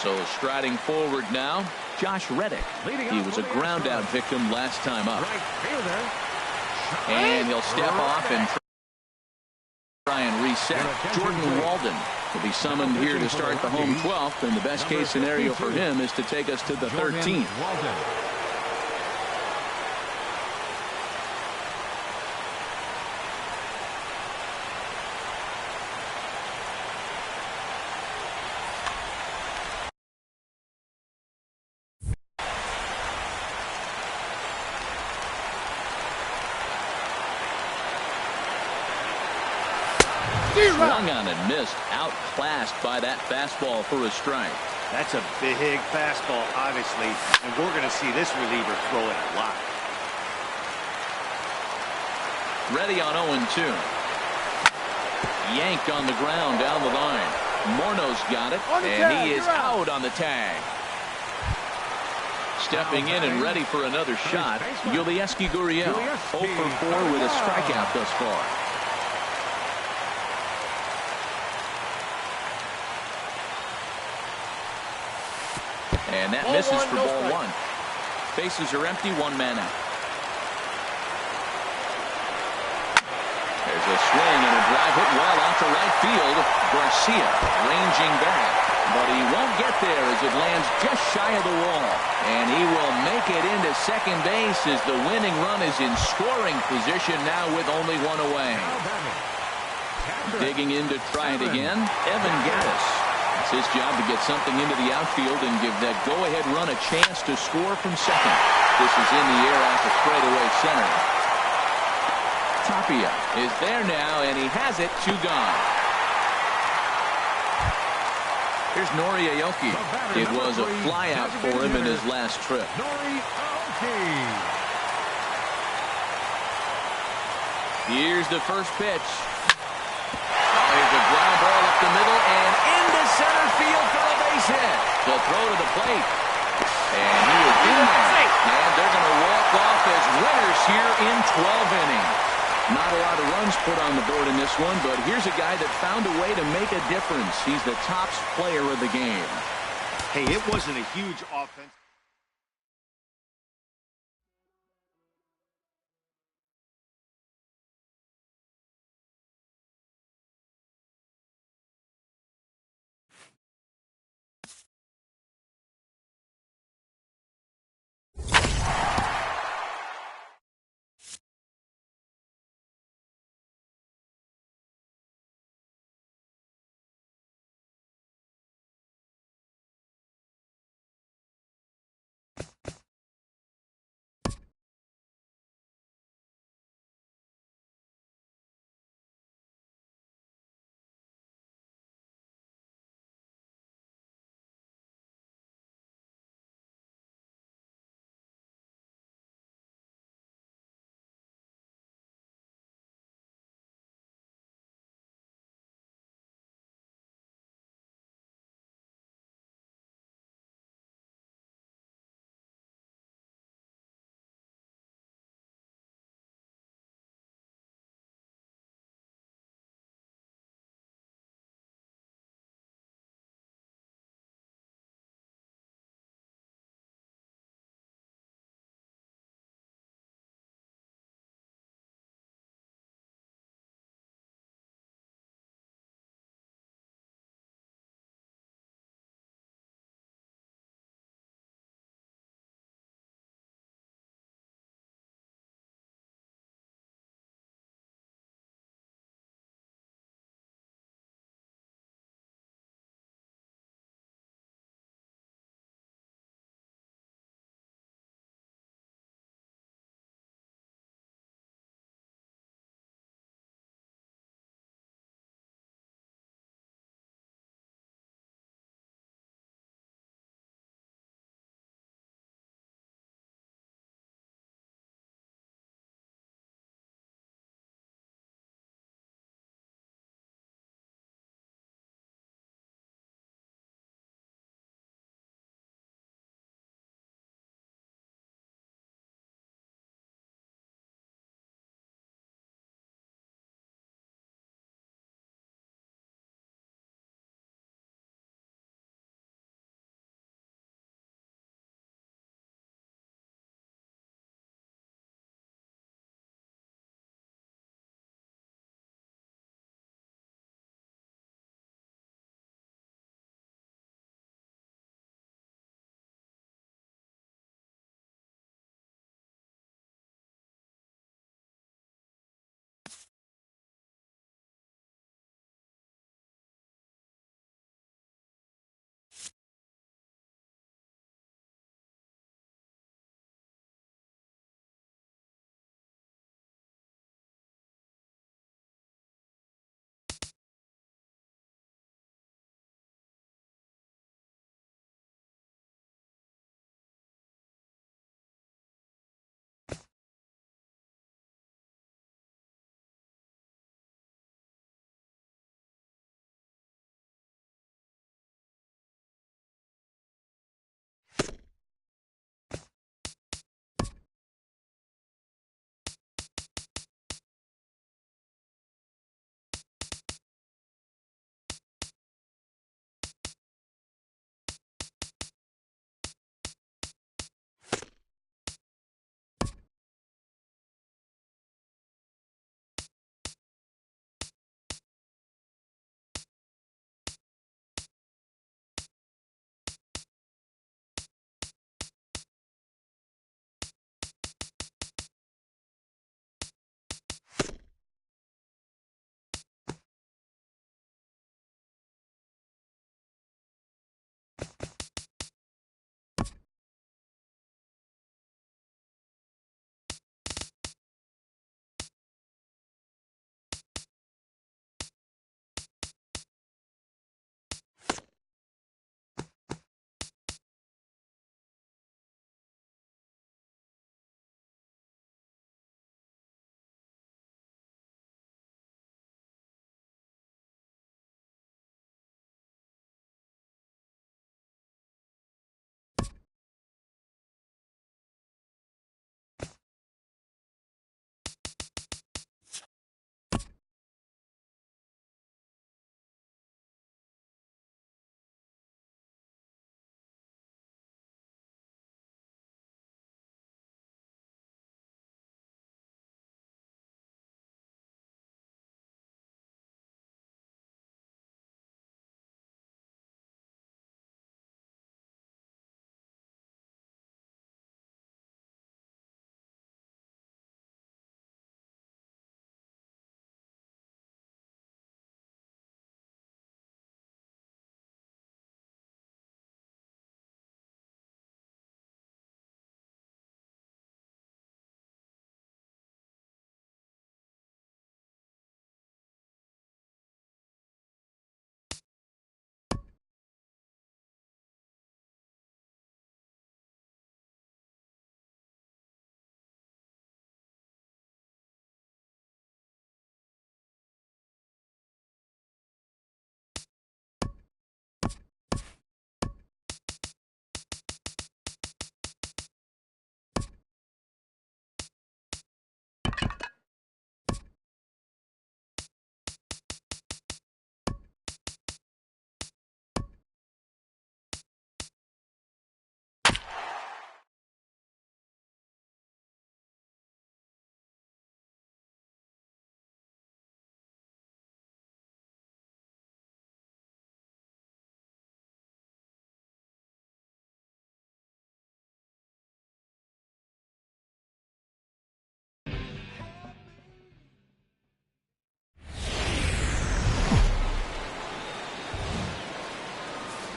So striding forward now, Josh Reddick. He was a ground out victim last time up. And he'll step off and try and reset. Jordan Walden will be summoned here to start the home 12th, and the best case scenario for him is to take us to the 13th. Swung on and missed, outclassed by that fastball for a strike. That's a big fastball, obviously, and we're going to see this reliever throw it a lot. Ready on 0-2. Yanked on the ground down the line. Morneau's got it, and he is out on the tag. stepping in and ready for another shot. Yulieski Gurriel, 0 for 4 with a strikeout thus far. And that misses for ball 1. Bases are empty, 1 man out. There's a swing and a drive hit well out to right field. Garcia ranging back, but he won't get there as it lands just shy of the wall. And he will make it into second base as the winning run is in scoring position now with only 1 away. Digging in to try it again, Evan Gattis. It's his job to get something into the outfield and give that go-ahead run a chance to score from second. This is in the air off the straightaway center. Tapia is there now, and he has it, 2 gone. Here's Nori Aoki. It was a flyout for him in his last trip. Here's the first pitch. Oh, here's a ground ball up the middle and into center field for a base hit. The throw to the plate. And he is in there. And they're going to walk off as winners here in 12 innings. Not a lot of runs put on the board in this one, but here's a guy that found a way to make a difference. He's the top player of the game. Hey, it wasn't a huge offense.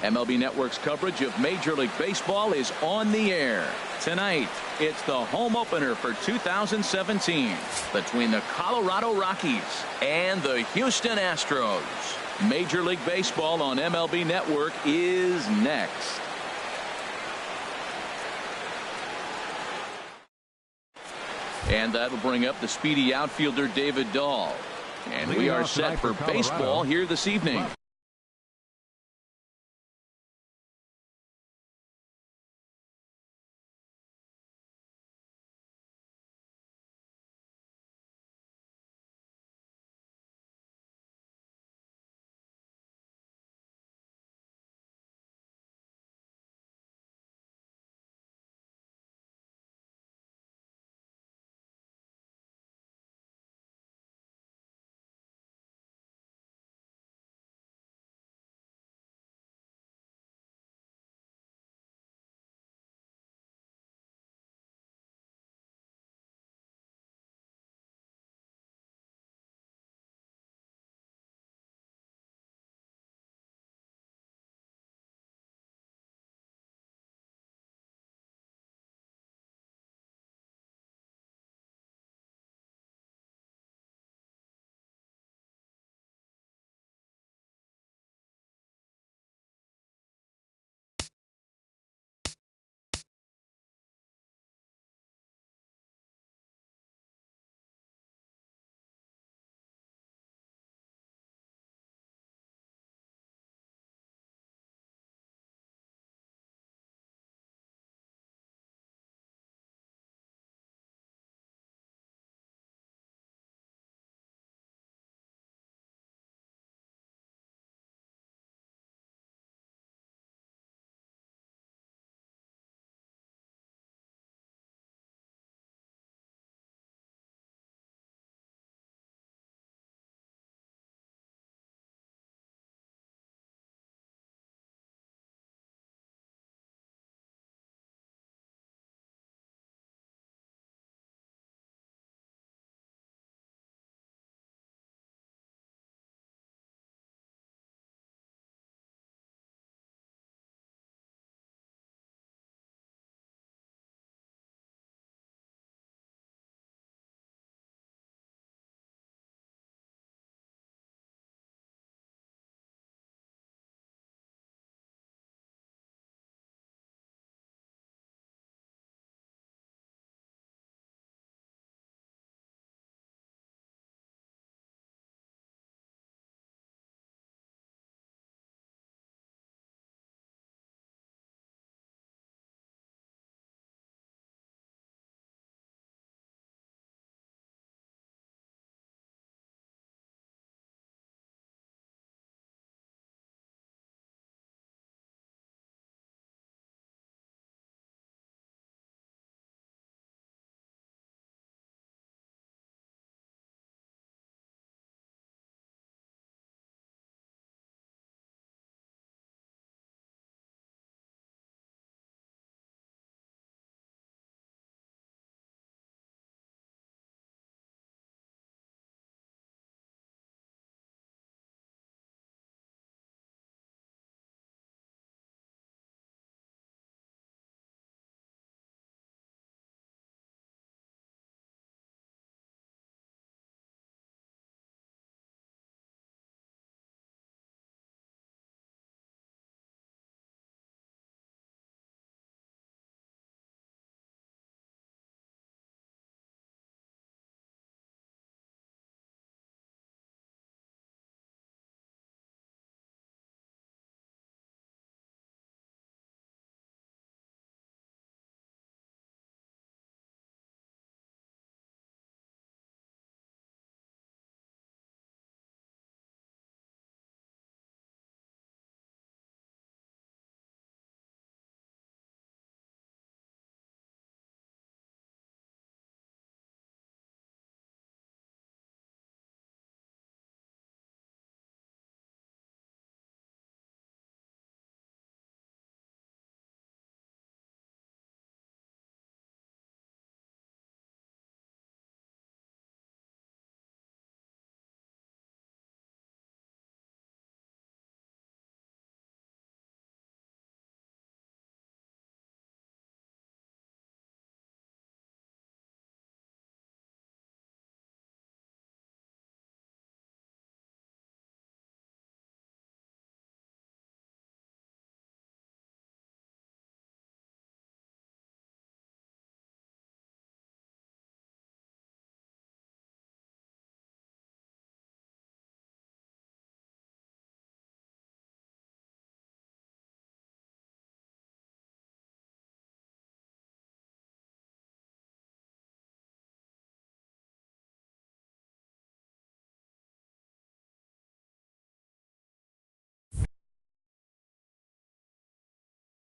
MLB Network's coverage of Major League Baseball is on the air. Tonight, it's the home opener for 2017 between the Colorado Rockies and the Houston Astros. Major League Baseball on MLB Network is next. And that'll bring up the speedy outfielder David Dahl. And we are set for baseball here this evening.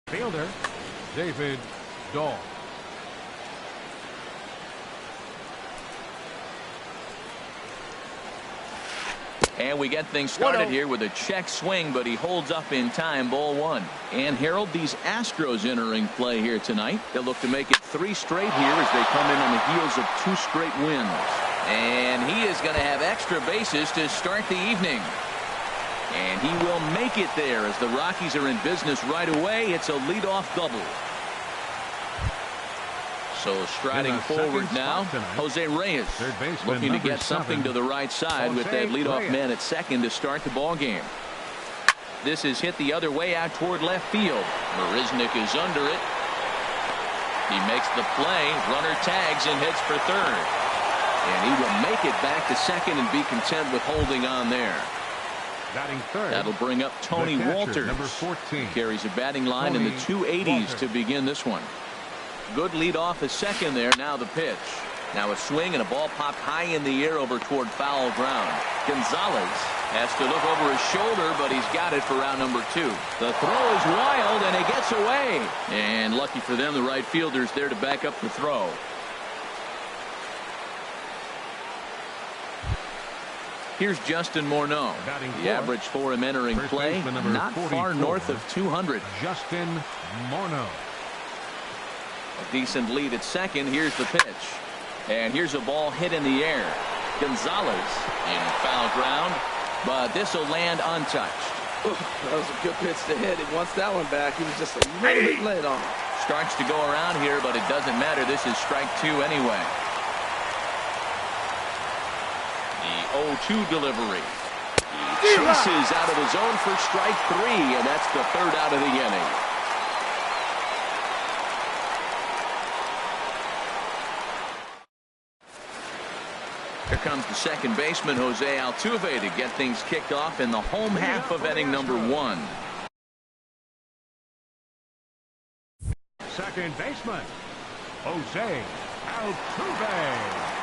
Fielder, David Dahl. And we get things started here with a check swing, but he holds up in time. Ball one. And Harold, these Astros entering play here tonight. They'll look to make it 3 straight here as they come in on the heels of 2 straight wins. And he is going to have extra bases to start the evening. And he will make it there as the Rockies are in business right away. It's a leadoff double. So striding forward now, Jose Reyes looking to get something to the right side with that leadoff man at second to start the ball game. This is hit the other way out toward left field. Marisnick is under it. He makes the play. Runner tags and heads for third. And he will make it back to second and be content with holding on there. Batting third. That'll bring up Tony Walters. Number 14. Carries a batting line in the 280s to begin this one. Good lead off a second there. Now the pitch. Now a swing and a ball popped high in the air over toward foul ground. Gonzalez has to look over his shoulder, but he's got it for round number 2. The throw is wild and it gets away. And lucky for them, the right fielder's there to back up the throw. Here's Justin Morneau. The average for him entering play, not far north of 200. Justin Morneau. A decent lead at second. Here's the pitch. And here's a ball hit in the air. Gonzalez in foul ground, but this will land untouched. Ooh, that was a good pitch to hit. He wants that one back. He was just a little bit late on it. Starts to go around here, but it doesn't matter. This is strike 2 anyway. The 0-2 delivery. He chases out of the zone for strike 3, and that's the 3rd out of the inning. Here comes the second baseman, Jose Altuve, to get things kicked off in the home half of inning number 1. Second baseman, Jose Altuve.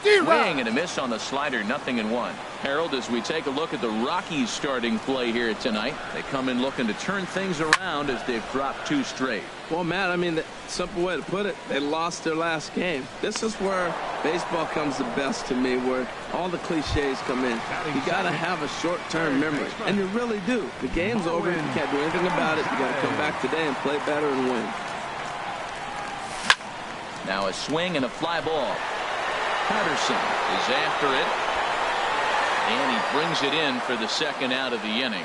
Swing and a miss on the slider, 0-1. Harold, as we take a look at the Rockies starting play here tonight, they come in looking to turn things around as they've dropped 2 straight. Well, Matt, I mean, the simple way to put it, they lost their last game. This is where baseball comes the best to me, where all the cliches come in. You got to have a short-term memory, and you really do. The game's over. You can't do anything about it. You got to come back today and play better and win. Now a swing and a fly ball. Patterson is after it, and he brings it in for the 2nd out of the inning.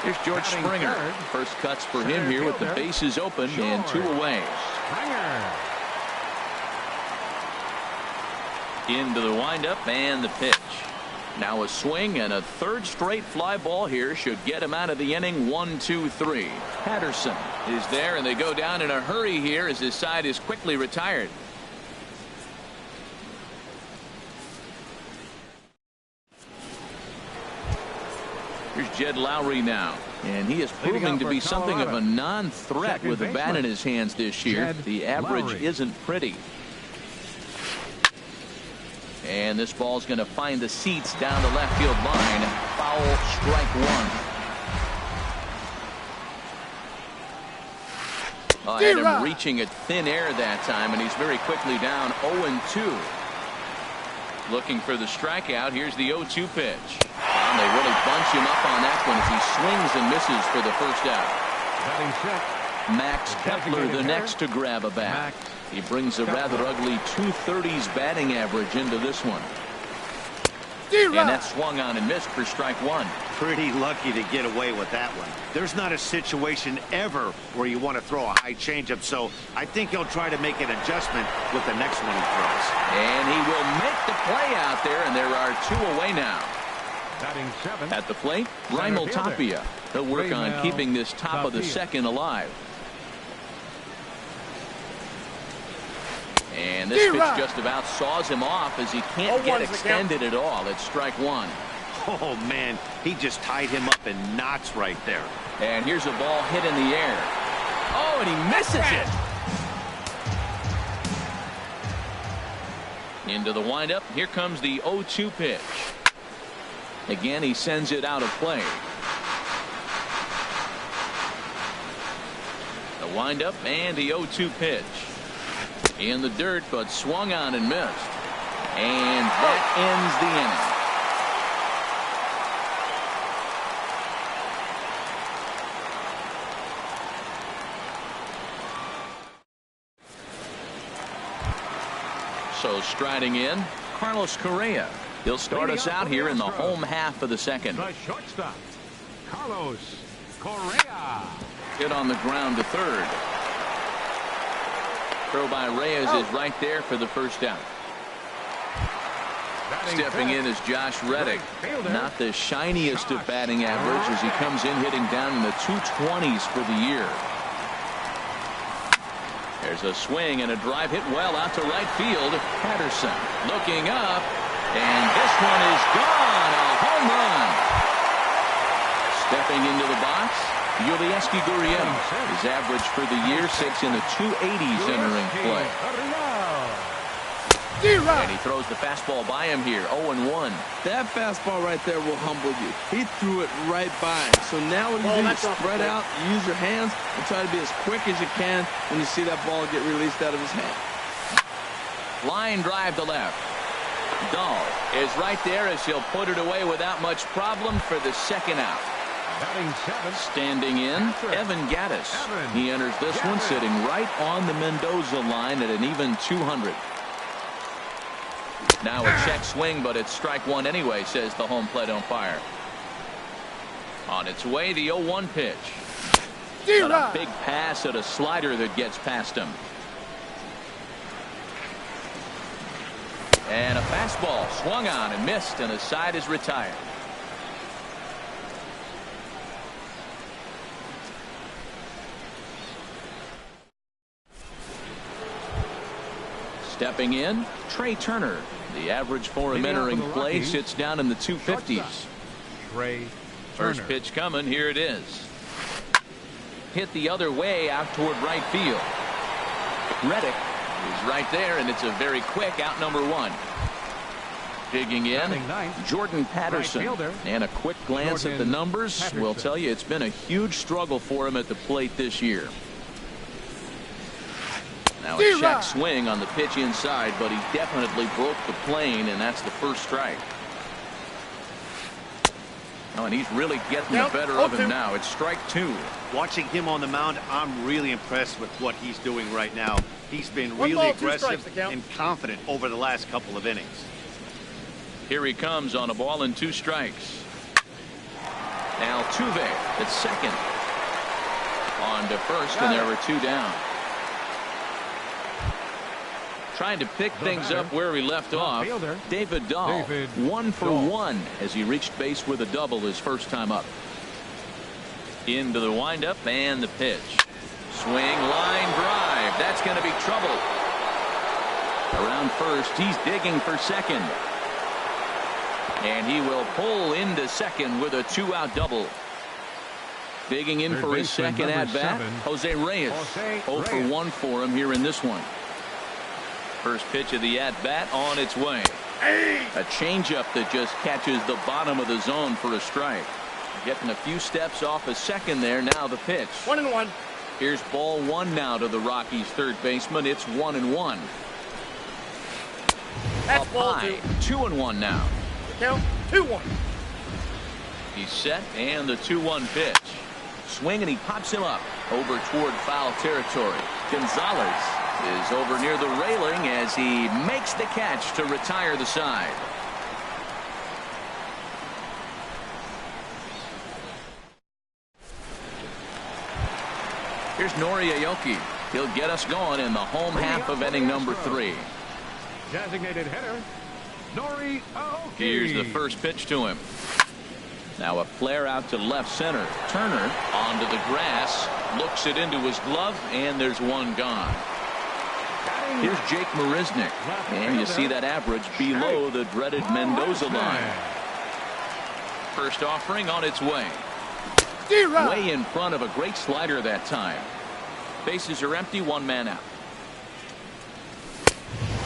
Here's George Springer. First cuts for him here with the bases open and 2 away. Into the windup and the pitch. Now a swing and a 3rd straight fly ball here should get him out of the inning. 1-2-3. Patterson is there, and they go down in a hurry here as his side is quickly retired. Here's Jed Lowry now, and he is proving to be something of a non-threat with the bat in his hands this year. The average isn't pretty. And this ball's going to find the seats down the left field line. Foul, strike 1. I had him reaching at thin air that time, and he's very quickly down 0-2. Looking for the strikeout. Here's the 0-2 pitch. And they really bunch him up on that one as he swings and misses for the 1st out. Max Kepler, the next to grab a bat. He brings a rather ugly 230s batting average into this one. And that swung on and missed for strike 1. Pretty lucky to get away with that one. There's not a situation ever where you want to throw a high changeup, so I think he'll try to make an adjustment with the next one he throws. And he will make the play out there, and there are 2 away now. At the plate, Raimel Tapia. He'll work on keeping this top of the 2nd alive. And this pitch just about saws him off as he can't get extended at all. It's strike 1. Oh, man, he just tied him up in knots right there. And here's a ball hit in the air. Oh, and he misses it. Into the windup. Here comes the 0-2 pitch. Again, he sends it out of play. The windup and the 0-2 pitch. In the dirt, but swung on and missed. And that ends the inning. So striding in, Carlos Correa. He'll start us out here in the home half of the second. The shortstop, Carlos Correa. Hit on the ground to third. Throw by Reyes is right there for the first out. Stepping in is Josh Reddick. Not the shiniest of batting average as he comes in hitting down in the 220s for the year. There's a swing and a drive hit well out to right field. Patterson looking up, and this one is gone. A home run. Stepping into the box, Yulieski Gurriel. His average for the year sits in the 280s entering play. And he throws the fastball by him here, 0-1. That fastball right there will humble you. He threw it right by him. So now what do? You spread out, you use your hands, and try to be as quick as you can when you see that ball get released out of his hand. Line drive to left. Dahl is right there as he'll put it away without much problem for the second out. Standing in, Evan Gattis. He enters this one sitting right on the Mendoza line at an even 200. Now a check swing, but it's strike one anyway, says the home plate umpire. On its way, the 0-1 pitch. But a big pass at a slider that gets past him. And a fastball swung on and missed, and a side is retired. Stepping in, Trey Turner. The average for him entering play sits down in the 250s. First pitch coming. Here it is. Hit the other way out toward right field. Reddick is right there, and it's a very quick out number one. Digging in, Jordan Patterson. And a quick glance at the numbers will tell you it's been a huge struggle for him at the plate this year. Now a check swing on the pitch inside, but he definitely broke the plane, and that's the first strike. Oh, and he's really getting the better of him now. It's strike two. Watching him on the mound, I'm really impressed with what he's doing right now. He's been really aggressive and confident over the last couple of innings. Here he comes on a ball and 2 strikes. Now Altuve at second. On to first, and there were 2 down. Trying to pick things up where he left off. David Dahl, 1 for 1 as he reached base with a double his first time up. Into the windup and the pitch. Swing, line drive. That's going to be trouble. Around first, he's digging for second. And he will pull into second with a 2-out double. Digging in for his second at-bat, Jose Reyes. 0 for 1 for him here in this one. First pitch of the at-bat on its way. A changeup that just catches the bottom of the zone for a strike. Getting a few steps off a second there. Now the pitch. 1-1. Here's ball 1 now to the Rockies' third baseman. It's 1-1. That's up ball high. 2. 2-1 now. Count 2-1. He's set, and the 2-1 pitch. Swing, and he pops him up over toward foul territory. Gonzalez is over near the railing as he makes the catch to retire the side. Here's Nori Aoki. He'll get us going in the home half of inning number 3. Designated hitter, Nori Aoki. Here's the first pitch to him. Now a flare out to left center. Turner onto the grass, looks it into his glove, and there's one gone. Here's Jake Marisnick, and you see that average below the dreaded Mendoza line. First offering on its way. Way in front of a great slider that time. Bases are empty, 1 man out.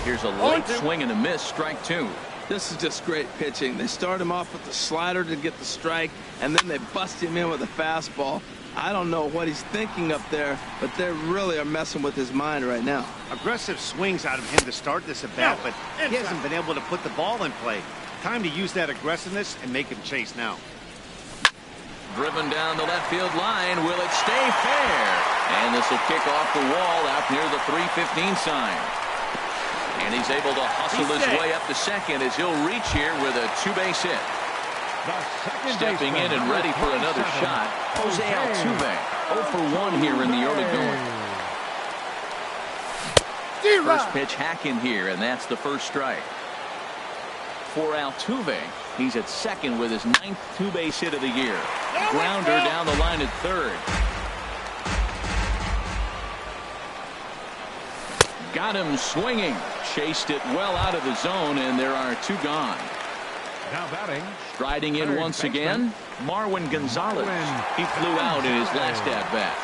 Here's a late swing and a miss, strike 2. This is just great pitching. They start him off with the slider to get the strike, and then they bust him in with a fastball. I don't know what he's thinking up there, but they really are messing with his mind right now. Aggressive swings out of him to start this at bat, but he hasn't been able to put the ball in play. Time to use that aggressiveness and make him chase now. Driven down the left field line. Will it stay fair? And this will kick off the wall out near the 315 sign. And he's able to hustle his way up to second as he'll reach here with a two-base hit. Stepping in and ready for another shot, Jose Altuve. 0 for 1 here in the early going. First pitch hacking here, and that's the first strike. For Altuve, he's at second with his 9th two-base hit of the year. Grounder down the line at third. Got him swinging. Chased it well out of the zone, and there are 2 gone. Now batting. Striding in once again, Marwin Gonzalez. He flew out in his last at-bat.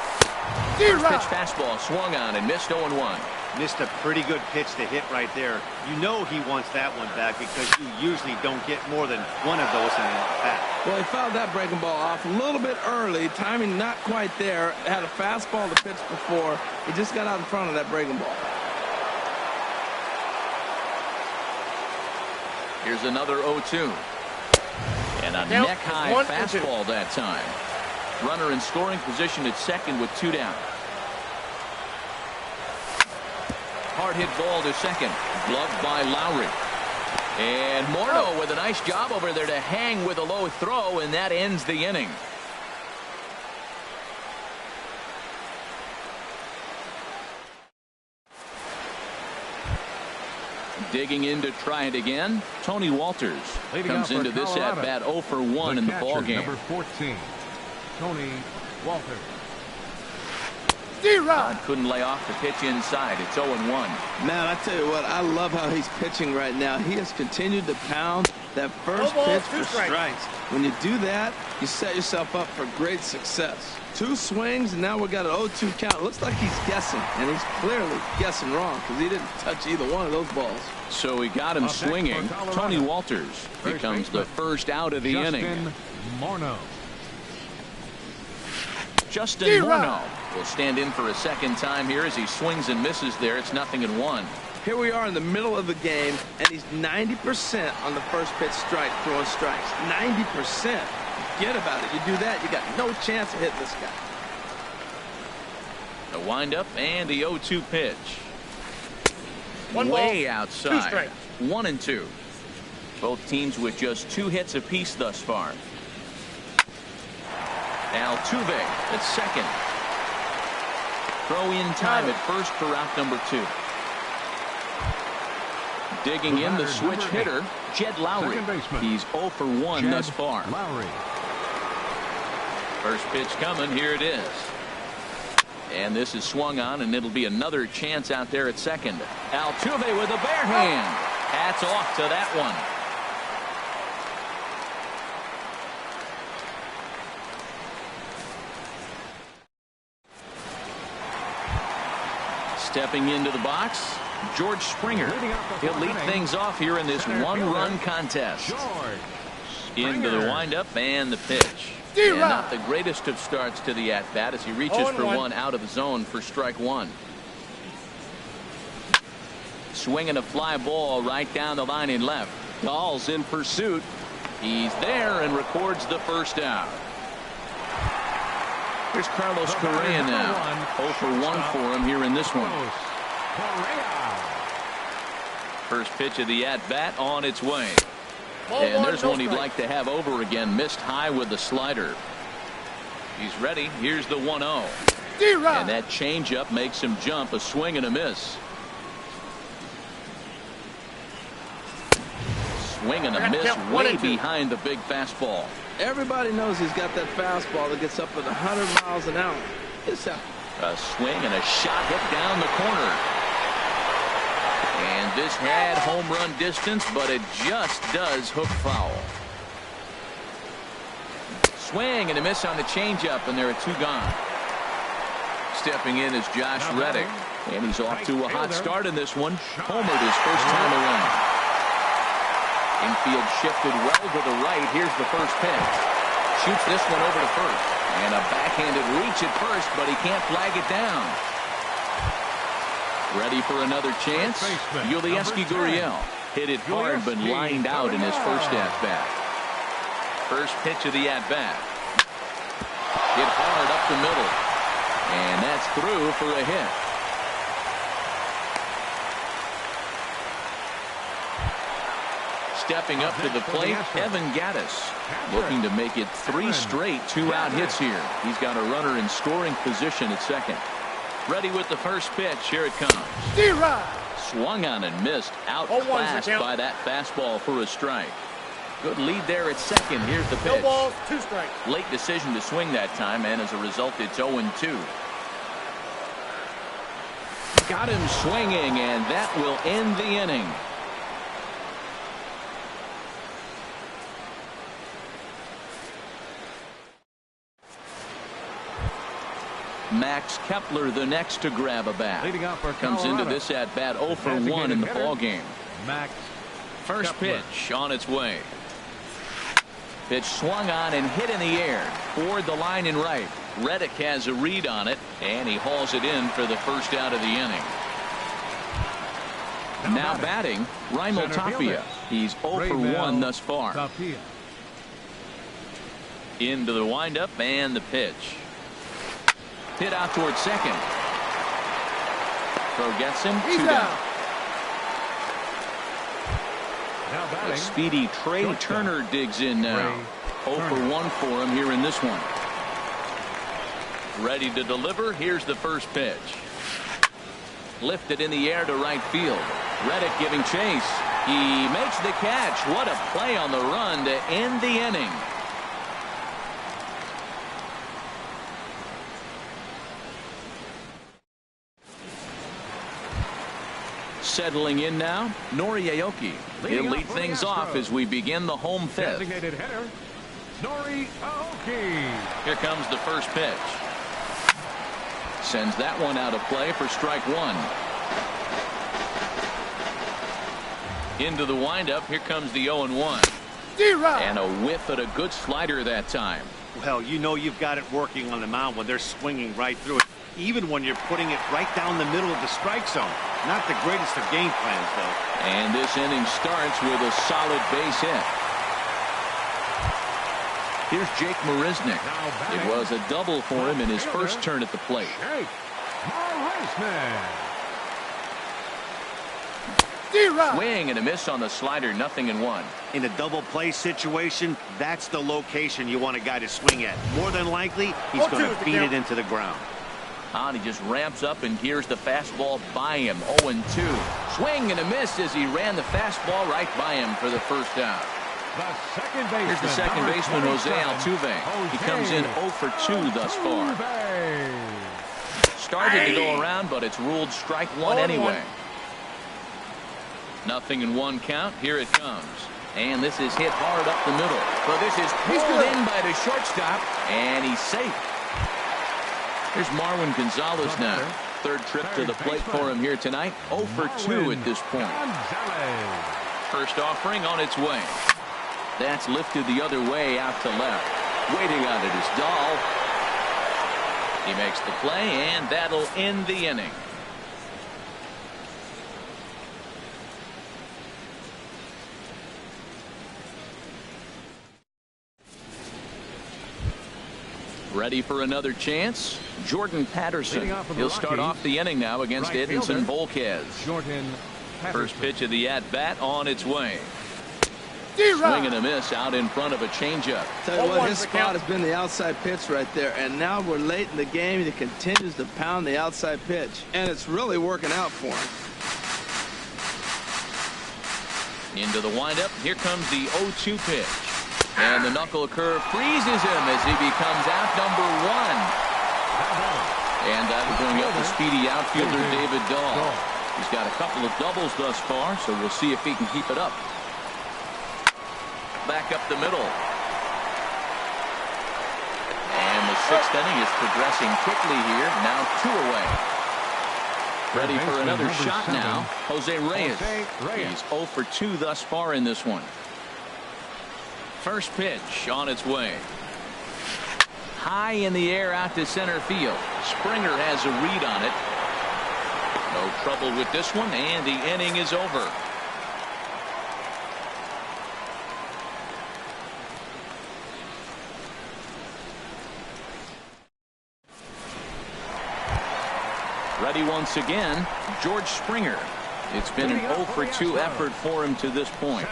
First pitch fastball swung on and missed 0-1. Missed a pretty good pitch to hit right there. You know he wants that one back because you usually don't get more than one of those in an at-bat. Well, he fouled that breaking ball off a little bit early. Timing not quite there. Had a fastball to pitch before. He just got out in front of that breaking ball. Here's another 0-2. And a neck-high fastball that time. Runner in scoring position at second with 2 down. Hard hit ball to second. Gloved by Lowry. And Morneau with a nice job over there to hang with a low throw, and that ends the inning. Digging in to try it again, Tony Walters comes into this at-bat 0 for 1 in the ballgame. Number 14, Tony Walters. Couldn't lay off the pitch inside. It's 0-1. Man, I tell you what, I love how he's pitching right now. He has continued to pound that first pitch for strikes. When you do that, you set yourself up for great success. 2 swings, and now we got an 0-2 count. It looks like he's guessing, and he's clearly guessing wrong because he didn't touch either one of those balls. So he got him swinging. Tony Walters becomes the first out of the inning. Morneau. Justin Morneau will stand in for a second time here as he swings and misses there. It's 0-1. Here we are in the middle of the game, and he's 90% on the first pitch strike, throwing strikes. 90%. Forget about it. You do that, you got no chance of hitting this guy. The windup and the 0-2 pitch. One way ball, outside. 2 strikes. 1-2. Both teams with just 2 hits apiece thus far. Altuve at second. Throw in time at first for out number 2. Digging in the switch hitter, Jed Lowry. He's 0 for 1 thus far. Lowry. First pitch coming. Here it is. And this is swung on, and it'll be another chance out there at second. Altuve with a bare hand. Hats off to that one. Stepping into the box, George Springer. He'll lead things off here in this 1-run contest. Into the windup and the pitch. And not the greatest of starts to the at-bat as he reaches for 1 out of the zone for strike 1. Swinging a fly ball right down the line in left. Dahl's in pursuit. He's there and records the first out. Here's Carlos Correa now. 0 for 1 for him here in this one. First pitch of the at-bat on its way. And there's one he'd like to have over again. Missed high with the slider. He's ready. Here's the 1-0. And that changeup makes him jump. A swing and a miss. Swing and a miss way behind the big fastball. Everybody knows he's got that fastball that gets up at 100 miles an hour. A swing and a shot hit down the corner. And this had home run distance, but it just does hook foul. Swing and a miss on the changeup, and there are 2 gone. Stepping in is Josh Reddick, and he's off to a hot start in this one. Homered his first time around. Infield shifted well to the right. Here's the first pitch. Shoots this one over to first. And a backhanded reach at first, but he can't flag it down. Ready for another chance? Yulieski Gurriel hit it hard, but lined out in his first at-bat. First pitch of the at-bat. Hit hard up the middle. And that's through for a hit. Stepping up to the plate, Evan Gattis, looking to make it 3 straight 2-out hits here. He's got a runner in scoring position at second. Ready with the first pitch. Here it comes. Swung on and missed. Outclassed by that fastball for a strike. Good lead there at second. Here's the pitch. No balls, 2 strikes. Late decision to swing that time, and as a result, it's 0-2. Got him swinging, and that will end the inning. Max Kepler, the next to grab a bat. Leading up for Comes into this at bat 0 for 1 in the ball game. Max First pitch on its way. Pitch swung on and hit in the air toward the line in right. Reddick has a read on it, and he hauls it in for the first out of the inning. Now batting, Raimel Tapia. He's 0 for 1 thus far. Into the windup and the pitch. Hit out towards second. Throw gets him. 2 down. The speedy Trey Turner digs in now. 0 for 1 for him here in this one. Ready to deliver. Here's the first pitch. Lifted in the air to right field. Reddick giving chase. He makes the catch. What a play on the run to end the inning. Settling in now, Nori Aoki. He'll lead things off as we begin the home fifth. Designated hitter, Nori Aoki. Here comes the first pitch. Sends that one out of play for strike 1. Into the windup. Here comes the 0-1. And a whiff at a good slider that time. Well, you know you've got it working on the mound when they're swinging right through it, even when you're putting it right down the middle of the strike zone. Not the greatest of game plans, though. And this inning starts with a solid base hit. Here's Jake Marisnick. It was a double for him in his first turn at the plate. Swing and a miss on the slider, 0-1. In a double play situation, that's the location you want a guy to swing at. More than likely, he's going to feed it into the ground. And he just ramps up, and here's the fastball by him. 0-2. Swing and a miss as he ran the fastball right by him for the first out. Here's the second baseman, Jose Altuve. He comes in 0 for 2 thus far. Started to go around, but it's ruled strike 1 anyway. 0-1 count. Here it comes. And this is hit hard up the middle. So this is pulled in by the shortstop, and he's safe. Here's Marwin Gonzalez now. Third trip to the plate for him here tonight. 0 for 2 at this point. First offering on its way. That's lifted the other way out to left. Waiting on it is Dahl. He makes the play, and that'll end the inning. Ready for another chance? Jordan Patterson. He'll start off the inning now against Edinson Volquez. First pitch of the at-bat on its way. Swing and a miss out in front of a changeup. Tell you what, his spot has been the outside pitch right there, and now we're late in the game. He continues to pound the outside pitch, and it's really working out for him. Into the windup. Here comes the 0-2 pitch. And the knuckle curve freezes him as he becomes out number 1. And that'll bring up the speedy outfielder David Dahl. He's got a couple of doubles thus far, so we'll see if he can keep it up. Back up the middle. And the 6th inning is progressing quickly here. Now 2 away. Ready for another shot now. Jose Reyes. He's 0 for 2 thus far in this one. First pitch on its way. High in the air out to center field. Springer has a read on it. No trouble with this one, and the inning is over. Ready once again, George Springer. It's been an 0 for 2 effort for him to this point.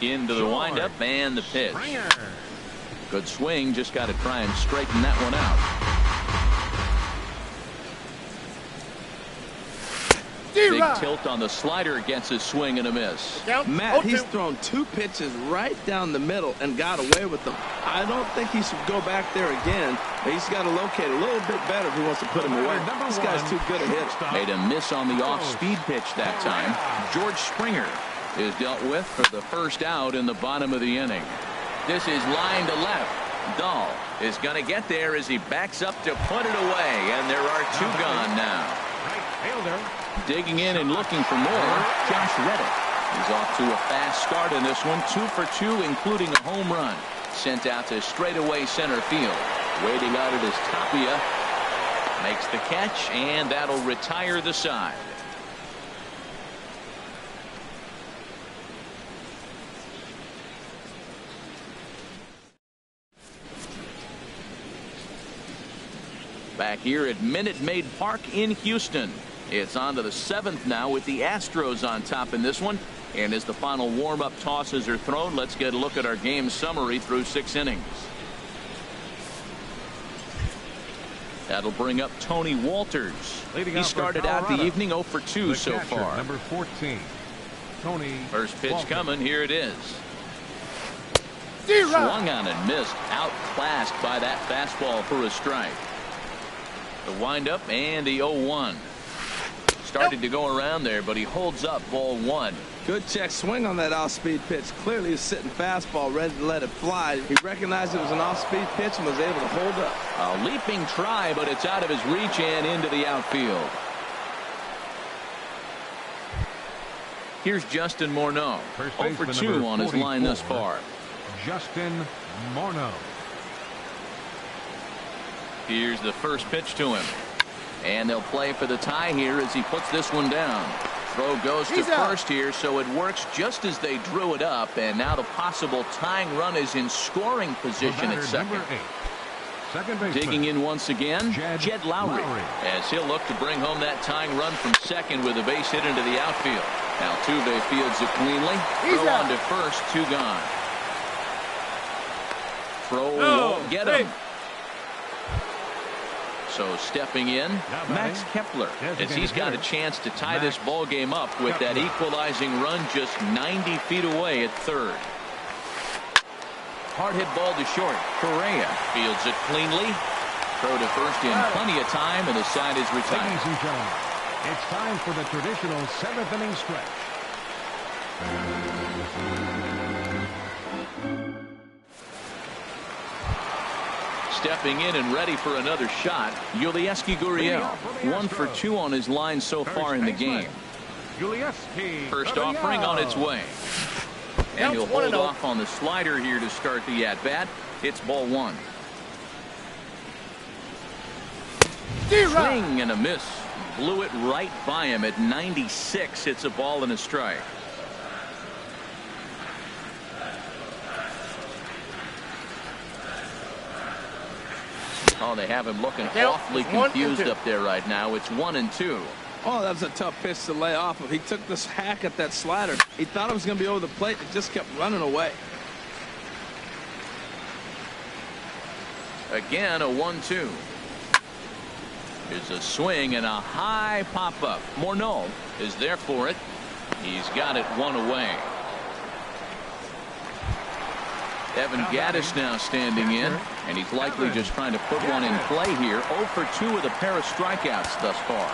Into the windup and the pitch. Good swing, just got to try and straighten that one out. Big tilt on the slider, gets a swing and a miss. Matt, he's thrown 2 pitches right down the middle and got away with them. I don't think he should go back there again. He's got to locate a little bit better if he wants to put him away. This guy's too good a hitter. Made a miss on the off-speed pitch that time. George Springer is dealt with for the first out in the bottom of the inning. This is line to left. Dahl is going to get there as he backs up to put it away, and there are 2 gone now. Digging in and looking for more, Josh Reddick. He's off to a fast start in this one. 2 for 2, including a home run. Sent out to straightaway center field. Waiting out it is Tapia. Makes the catch, and that'll retire the side. Back here at Minute Maid Park in Houston. It's on to the 7th now with the Astros on top in this one. And as the final warm-up tosses are thrown, let's get a look at our game summary through 6 innings. That'll bring up Tony Walters. He started out the evening 0 for 2 so far. Number 14, Tony. First pitch Walters. coming. Here it is. Swung on and missed. Outclassed by that fastball for a strike. The windup and the 0-1. Started to go around there, but he holds up ball 1. Good check swing on that off-speed pitch. Clearly he's sitting fastball, ready to let it fly. He recognized it was an off-speed pitch and was able to hold up. A leaping try, but it's out of his reach and into the outfield. Here's Justin Morneau. 0 for 2 on his line thus far. Justin Morneau. Here's the first pitch to him. And they'll play for the tie here as he puts this one down. Throw goes to first here, so it works just as they drew it up. And now the possible tying run is in scoring position at second. Digging in once again, Jed Lowry, as he'll look to bring home that tying run from second with a base hit into the outfield. Altuve fields it cleanly. Throw on to first, 2 gone. Throw won't get him. So stepping in, Max Kepler, as he's got a chance to tie this ball game up with that equalizing run just 90 feet away at third. Hard hit ball to short. Correa fields it cleanly. Throw to first in plenty of time, and the side is retired. Ladies and gentlemen, it's time for the traditional 7th inning stretch. Stepping in and ready for another shot, Yulieski Gurriel. 1 for 2 on his line so far in the game. First offering on its way. And he'll hold off on the slider here to start the at-bat. It's ball 1. Swing and a miss. Blew it right by him at 96. It's a ball and a strike. Oh, they have him looking awfully confused up there right now. It's 1-2. Oh, that was a tough pitch to lay off of. He took this hack at that slider. He thought it was going to be over the plate. It just kept running away. Again, a 1-2. Here's a swing and a high pop-up. Morneau is there for it. He's got it 1 away. Evan Gattis now standing in, and he's likely just trying to put one in play here. 0 for 2 with a pair of strikeouts thus far.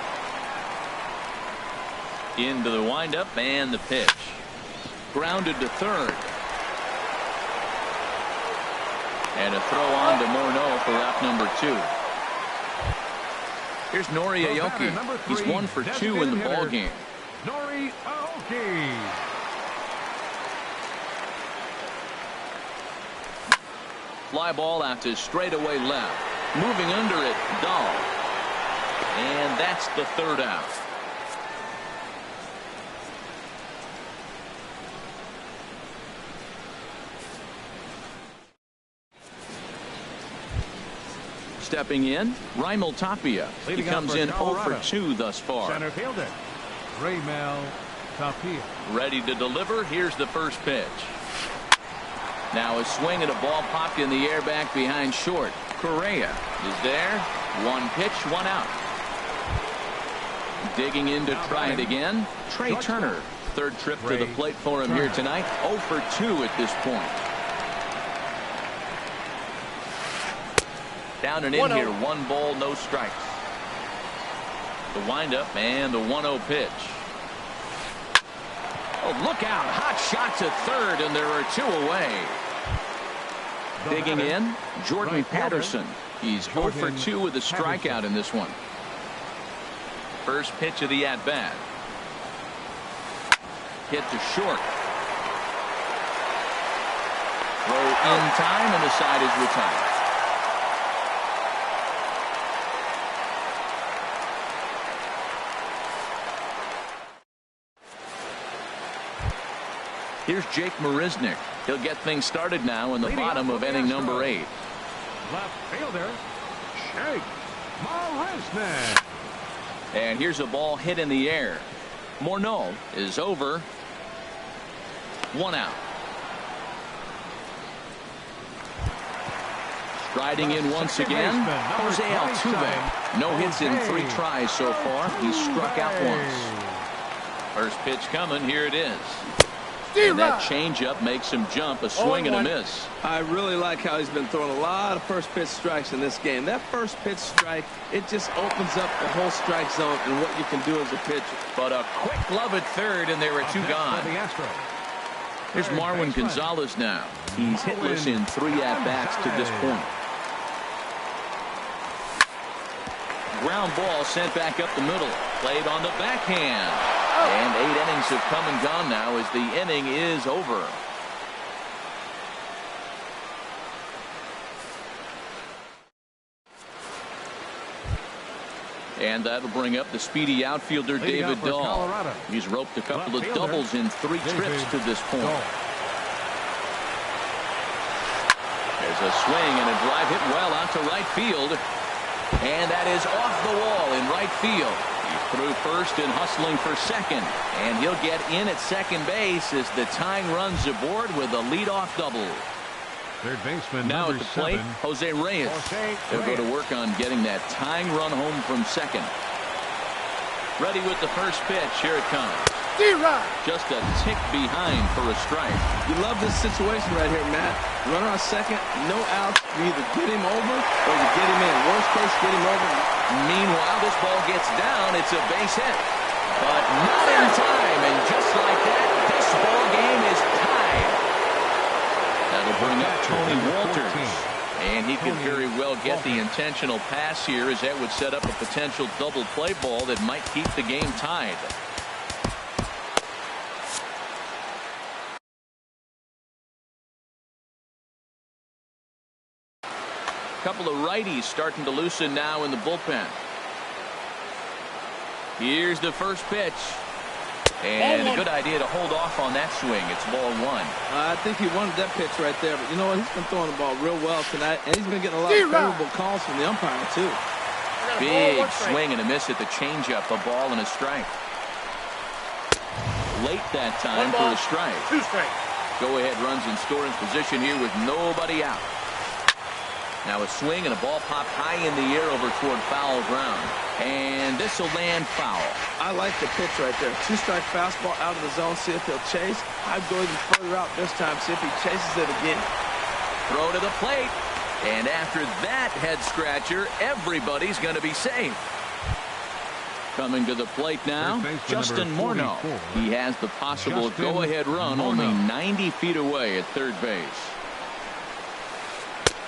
Into the windup and the pitch. Grounded to third. And a throw on to Morneau for out number 2. Here's Nori Aoki. He's 1 for 2 in the ball game. Nori Aoki. fly ball out to straightaway left. Moving under it, Dahl. And that's the third out. Stepping in, Raimel Tapia. He comes in 0 for 2 thus far. Center fielder, Raimel Tapia. Ready to deliver. Here's the first pitch. Now a swing and a ball popped in the air back behind short. Correa is there. One pitch, one out. Digging in to try it again. Trey Turner. Third trip to the plate for him here tonight. 0 for 2 at this point. Down and in here. 1 ball, no strikes. The windup and the 1-0 pitch. Oh, look out. Hot shot to third, and there are 2 away. Digging in, Jordan Patterson. He's 0 for 2 with a strikeout in this one. First pitch of the at-bat. Hit to short. Throw in time, and the side is retired. Here's Jake Marisnick. He'll get things started now in the bottom of inning number 8. Left fielder, Jake Marisnick. And here's a ball hit in the air. Morneau is over. 1 out. Striding in once again, Jose Altuve. No hits in 3 tries so far. He's struck out once. First pitch coming. Here it is. And that changeup makes him jump. A swing and a miss. I really like how he's been throwing a lot of first pitch strikes in this game. That first pitch strike, it just opens up the whole strike zone and what you can do as a pitcher. But a quick glove at third, and there are 2 gone. Here's Marwin Gonzalez now. He's hitless in 3 at-bats to this point. Ground ball sent back up the middle. Played on the backhand. And 8 innings have come and gone now as the inning is over. And that'll bring up the speedy outfielder David Dahl. He's roped a couple of doubles in 3 trips to this point. There's a swing and a drive hit well out to right field. And that is off the wall in right field. He's through first and hustling for second. And he'll get in at second base as the tying runs aboard with a leadoff double. Third baseman now at the plate, Jose Reyes. He'll go to work on getting that tying run home from second. Ready with the first pitch. Here it comes. Just a tick behind for a strike. You love this situation right here, Matt. Runner on second, no outs. You either get him over or you get him in. Worst case, get him over. Meanwhile, this ball gets down. It's a base hit. But not in time. And just like that, this ball game is tied. That'll bring up Tony Walters. And he could very well get the intentional pass here, as that would set up a potential double play ball that might keep the game tied. Couple of righties starting to loosen now in the bullpen. Here's the first pitch. And a good idea to hold off on that swing. It's ball 1. I think he wanted that pitch right there. But you know what? He's been throwing the ball real well tonight. And he's been getting a lot of favorable calls from the umpire, too. Big swing and a miss at the changeup. A ball and a strike. Late that time for a strike. 2 strikes. Go-ahead runs in scoring position here with nobody out. Now a swing and a ball popped high in the air over toward foul ground. And this will land foul. I like the pitch right there. 2-strike fastball out of the zone. See if he'll chase. I'd go even further out this time. See if he chases it again. Throw to the plate. And after that head scratcher, everybody's going to be safe. Coming to the plate now, Justin Morneau. He has the possible go-ahead run only 90 feet away at third base.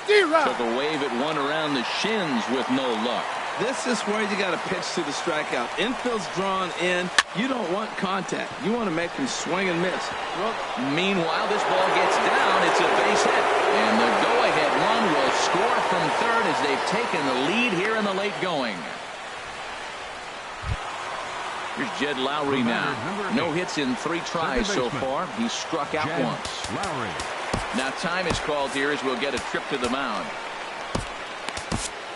Took a wave at one around the shins with no luck. This is where you got to pitch to the strikeout. Infield's drawn in. You don't want contact. You want to make him swing and miss. Meanwhile, this ball gets down. It's a base hit. And the go-ahead run will score from third as they've taken the lead here in the late going. Here's Jed Lowry now. No hits in 3 tries so far. He's struck out once. Now time is called here as we'll get a trip to the mound.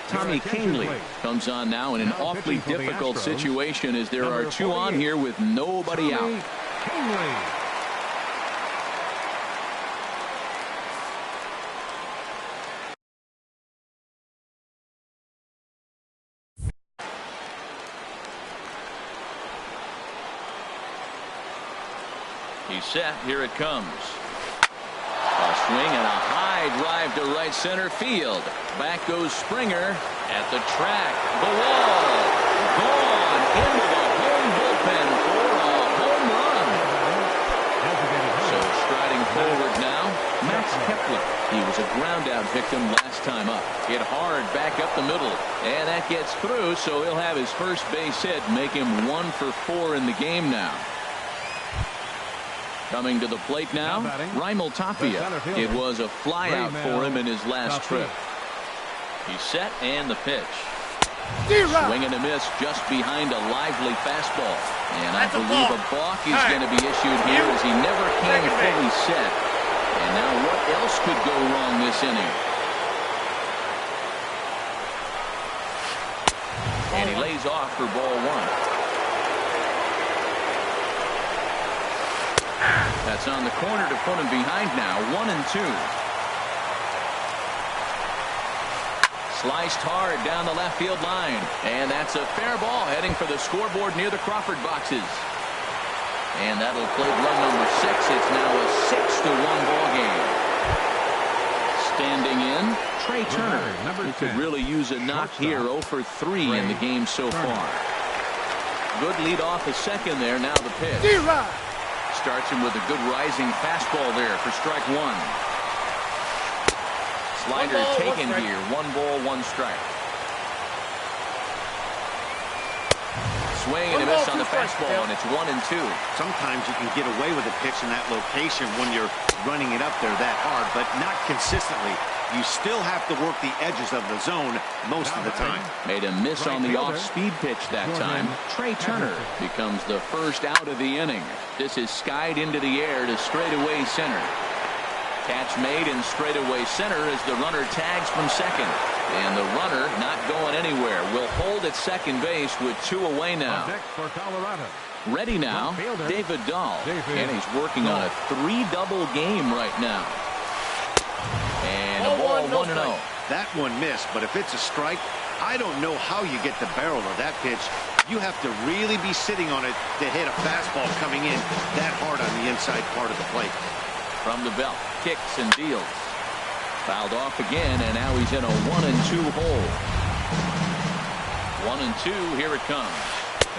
Tommy Kingley comes on now in an awfully difficult situation as there are 2 on here with nobody out. He's set. Here it comes. A swing and a high drive to right center field. Back goes Springer at the track. The wall. Gone into the home bullpen for a home run. So striding forward now, Max Kepler. He was a ground out victim last time up. Hit hard back up the middle. And that gets through, so he'll have his first base hit, make him 1 for 4 in the game now. Coming to the plate now, Raimel Tapia. It was a flyout for him in his last trip. He's set and the pitch. Swing and a miss just behind a lively fastball. And I believe a balk is going to be issued here as he never came fully set. And now what else could go wrong this inning? And he lays off for ball 1. That's on the corner to put him behind now. 1-2. Sliced hard down the left field line. And that's a fair ball heading for the scoreboard near the Crawford boxes. And that'll play run number 6. It's now a 6-1 ball game. Standing in, Trey Turner. He could really use a knock here. 0 for 3 in the game so far. Good lead off a second there. Now the pitch. Starts him with a good rising fastball there for strike 1. Slider taken here. 1 ball, 1 strike. Swing and a miss on the fastball, and it's 1-2. Sometimes you can get away with a pitch in that location when you're running it up there that hard, but not consistently. You still have to work the edges of the zone most of the time. Made a miss on the off-speed pitch that time. Trey Turner becomes the first out of the inning. This is skied into the air to straightaway center. Catch made in straightaway center as the runner tags from second. And the runner not going anywhere. Will hold at second base with 2 away now. Ready now, David Dahl. And he's working on a 3-double game right now. And a ball 1-0. That one missed, but if it's a strike, I don't know how you get the barrel of that pitch. You have to really be sitting on it to hit a fastball coming in that hard on the inside part of the plate. From the belt, kicks and deals. Fouled off again, and now he's in a 1-2 hole. 1-2, here it comes.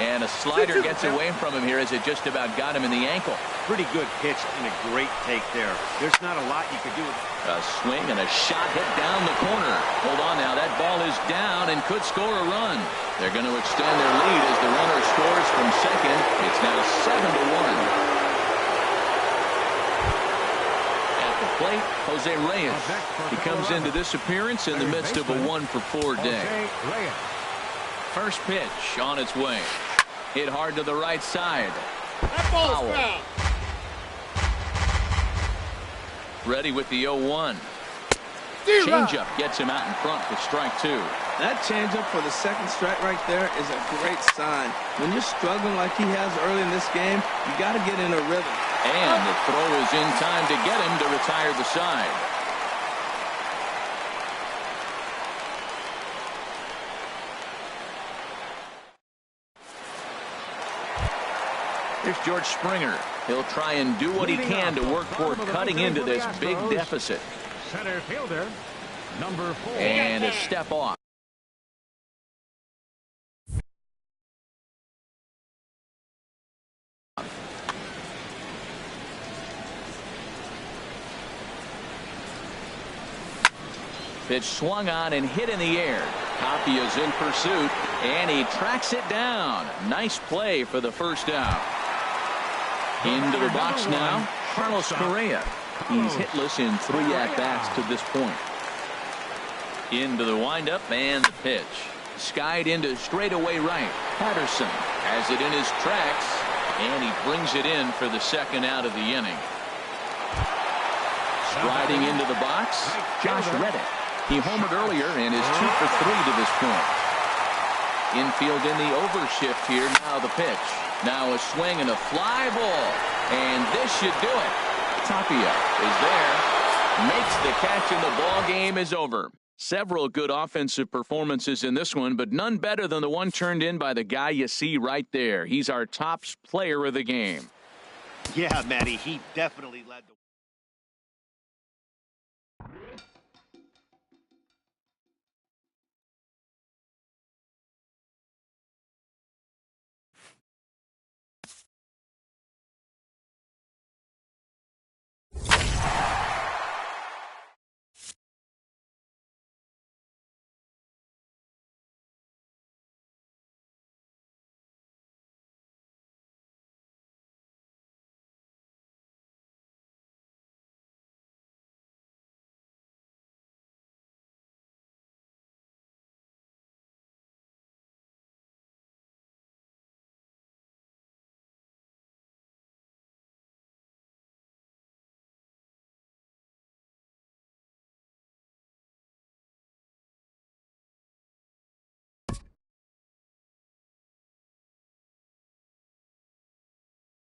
And a slider gets away from him here as it just about got him in the ankle. Pretty good pitch and a great take there. There's not a lot you could do. A swing and a shot hit down the corner. Hold on now, that ball is down and could score a run. They're going to extend their lead as the runner scores from second. It's now 7-1. At the plate, Jose Reyes. He comes into this appearance in the midst of a 1 for 4 day. First pitch on its way. Hit hard to the right side. That ball's foul. Ready with the 0-1. Changeup gets him out in front for strike 2. That changeup for the second strike right there is a great sign. When you're struggling like he has early in this game, you got to get in a rhythm. And the throw is in time to get him to retire the side. Here's George Springer. He'll try and do what he can to work toward cutting into this big deficit. Center fielder, number 4. And a step off. Pitch swung on and hit in the air. Tapia's in pursuit, and he tracks it down. Nice play for the first out. Into the box now, Carlos Correa. He's hitless in 3 at-bats to this point. Into the windup and the pitch. Skied into straightaway right. Patterson has it in his tracks, and he brings it in for the second out of the inning. Striding into the box, Josh Reddick. He homered earlier and is 2 for 3 to this point. Infield in the overshift here. Now the pitch. Now a swing and a fly ball. And this should do it. Tapia is there. Makes the catch and the ball game is over. Several good offensive performances in this one, but none better than the one turned in by the guy you see right there. He's our top player of the game. Yeah, Matty, he definitely led the